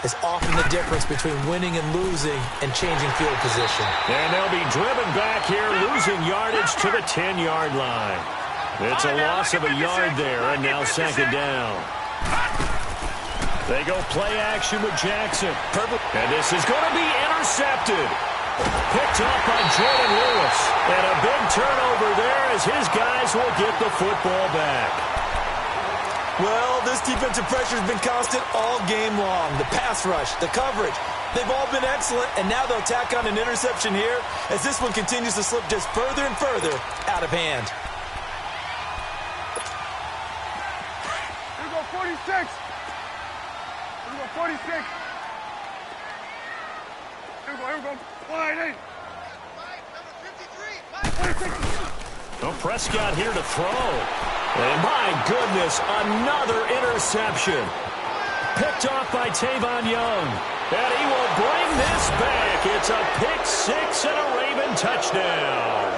is often the difference between winning and losing and changing field position. And they'll be driven back here, losing yardage to the 10-yard line. It's a loss of a yard there, and now second down. They go play action with Jackson. And this is going to be intercepted. Picked up by Jordan Lewis. And a big turnover there as his guys will get the football back. Well, this defensive pressure has been constant all game long. The pass rush, the coverage, they've all been excellent, and now they'll tack on an interception here as this one continues to slip just further and further out of hand. Here we go, 46. Here we go, 46. Here we go. Wide 8. Well, Prescott here to throw. And my goodness, another interception. Picked off by Tavon Young. And he will bring this back. It's a pick six and a Raven touchdown.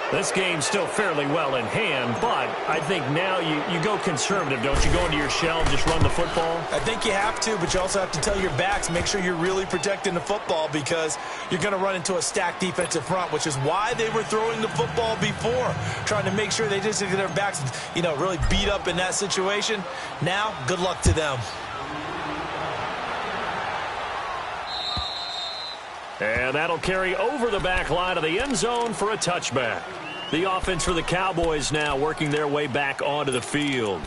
This game's still fairly well in hand, but I think now you go conservative, don't you? Go into your shell and just run the football? I think you have to, but you also have to tell your backs, make sure you're really protecting the football because you're going to run into a stacked defensive front, which is why they were throwing the football before, trying to make sure they just get their backs, really beat up in that situation. Now, good luck to them. And that'll carry over the back line of the end zone for a touchback. The offense for the Cowboys now working their way back onto the field.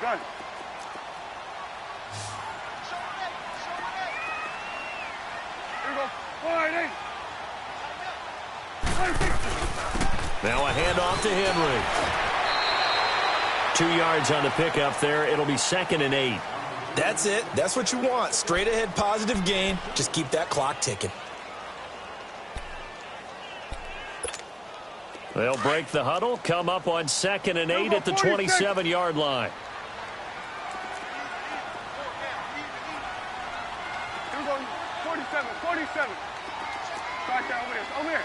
Done. Here we go. Wide 8. Now a handoff to Henry. 2 yards on the pickup there. It'll be 2nd and 8. That's it. That's what you want. Straight ahead positive gain. Just keep that clock ticking. They'll break the huddle, come up on 2nd and 8 at the 27-yard line. Here we go. 47. Right there, over there.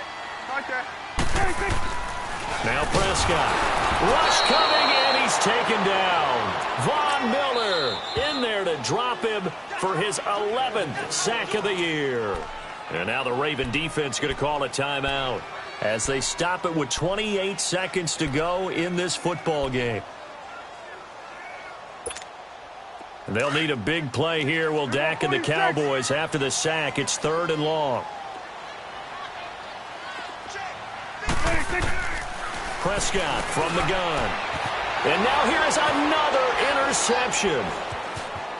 Right there. 36. Now Prescott. Rush coming, and he's taken down. Von Miller in there to drop him for his 11th sack of the year. And now the Raven defense going to call a timeout as they stop it with 28 seconds to go in this football game. And they'll need a big play here. Will Dak and the Cowboys after the sack. It's 3rd and long. Prescott from the gun. And now here is another interception.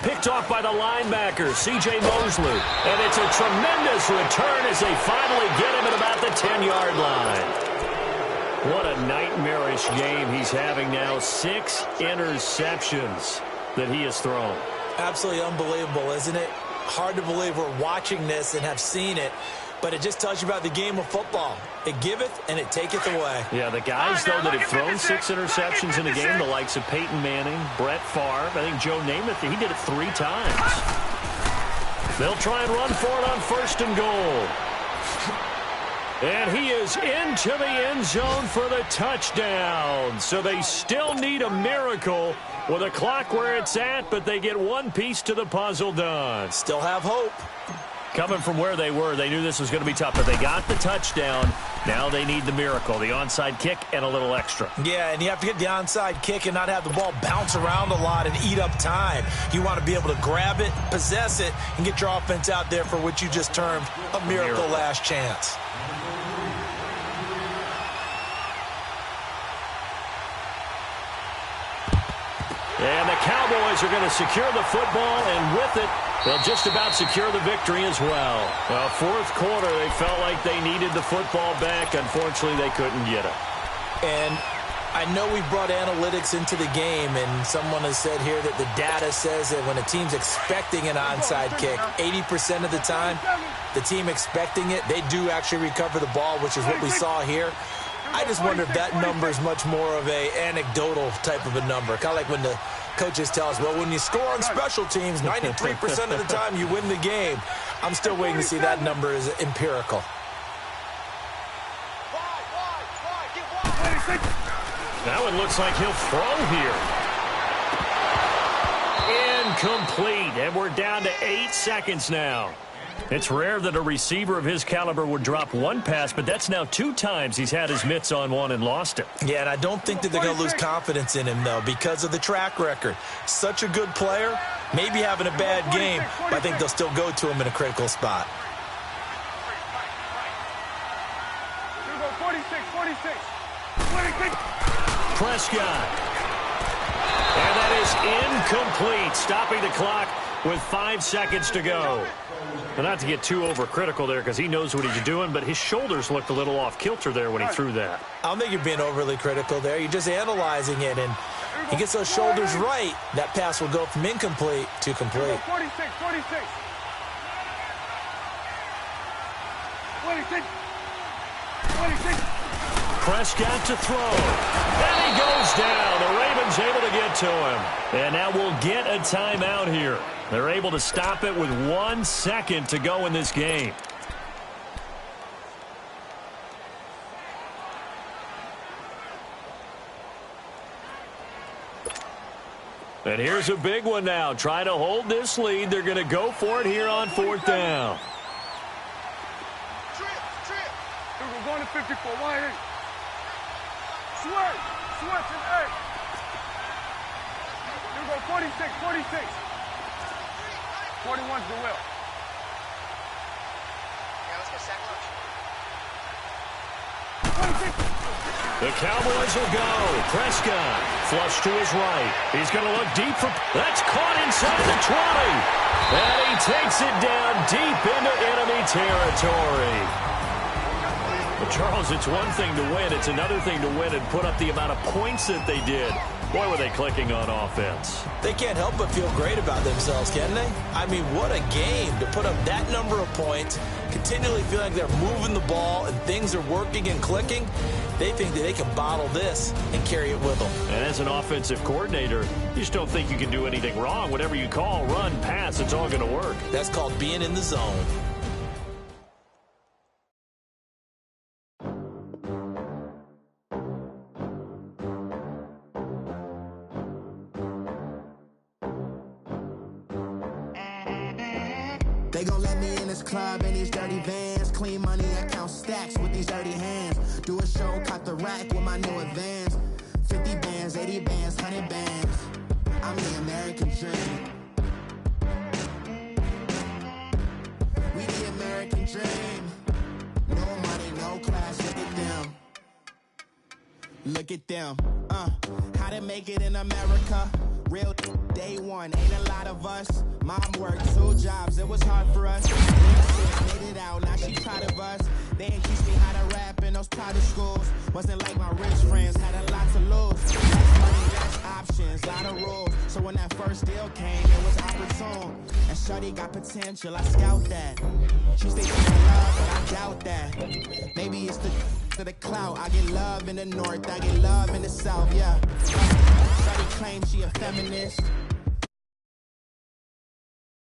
Picked off by the linebacker, C.J. Mosley. And it's a tremendous return as they finally get him at about the 10-yard line. What a nightmarish game he's having now. 6 interceptions that he has thrown. Absolutely unbelievable, isn't it? Hard to believe we're watching this and have seen it. But it just tells you about the game of football. It giveth and it taketh away. Yeah, the guys, though, that have thrown 6 interceptions in a game, the likes of Peyton Manning, Brett Favre, I think Joe Namath, he did it 3 times. They'll try and run for it on 1st and goal. And he is into the end zone for the touchdown. So they still need a miracle with a clock where it's at, but they get one piece to the puzzle done. Still have hope. Coming from where they were, they knew this was going to be tough, but they got the touchdown. Now they need the miracle, the onside kick and a little extra. Yeah, and you have to get the onside kick and not have the ball bounce around a lot and eat up time. You want to be able to grab it, possess it, and get your offense out there for what you just termed a miracle last chance. And the Cowboys are going to secure the football, and with it, they'll just about secure the victory as well. 4th quarter, they felt like they needed the football back. Unfortunately, they couldn't get it. And I know we brought analytics into the game, and someone has said here that the data says that when a team's expecting an onside kick, 80% of the time, the team expecting it, they do actually recover the ball, which is what we saw here. I just wonder if that number is much more of a anecdotal type of a number, kind of like when the Coaches tell us, well, when you score on special teams, 93% of the time you win the game. I'm still waiting to see that number is empirical. That one looks like he'll throw here. Incomplete, and we're down to 8 seconds now. It's rare that a receiver of his caliber would drop one pass, but that's now 2 times he's had his mitts on one and lost it. Yeah, and I don't think that they're going to lose confidence in him, though, because of the track record. Such a good player, maybe having a bad game, but I think they'll still go to him in a critical spot. 46. Prescott. And that is incomplete, stopping the clock with 5 seconds to go. Well, not to get too overcritical there because he knows what he's doing, but his shoulders looked a little off kilter there when he threw that. I don't think you're being overly critical there. You're just analyzing it, and he gets those shoulders right. That pass will go from incomplete to complete. 46. Prescott to throw. And he goes down. The Ravens able to get to him. And now we'll get a timeout here. They're able to stop it with 1 second to go in this game. And here's a big one now. Trying to hold this lead. They're going to go for it here on 4th down. We're going to 54. 1-8. Switch and 8. Here we go, 46. 41's the will. Yeah, let's go sack lunch. 26. The Cowboys will go. Prescott flush to his right. He's going to look deep for... That's caught inside the 20. And he takes it down deep into enemy territory. Well, Charles, it's one thing to win. It's another thing to win and put up the amount of points that they did. Boy, were they clicking on offense. They can't help but feel great about themselves, can they? I mean, what a game to put up that number of points, continually feel like they're moving the ball and things are working and clicking. They think that they can bottle this and carry it with them. And as an offensive coordinator, you just don't think you can do anything wrong. Whatever you call, run, pass, it's all going to work. That's called being in the zone. They gon' let me in this club in these dirty vans. Clean money, I count stacks with these dirty hands. Do a show, cut the rack with my new advance. 50 bands, 80 bands, 100 bands. I'm the American dream. We the American dream. No money, no class, look at them. Look at them. How to make it in America. Real day one, ain't a lot of us. Mom worked 2 jobs, it was hard for us. Made it out, now she proud of us. They ain't teach me how to rap in those private schools. Wasn't like my rich friends, had a lot to lose. Less money, less options, lot of rules. So when that first deal came, it was opportune. And shorty got potential, I scout that. She stay in love, but I doubt that. Maybe it's the clout. I get love in the north, I get love in the south, yeah. Shorty claims she a feminist.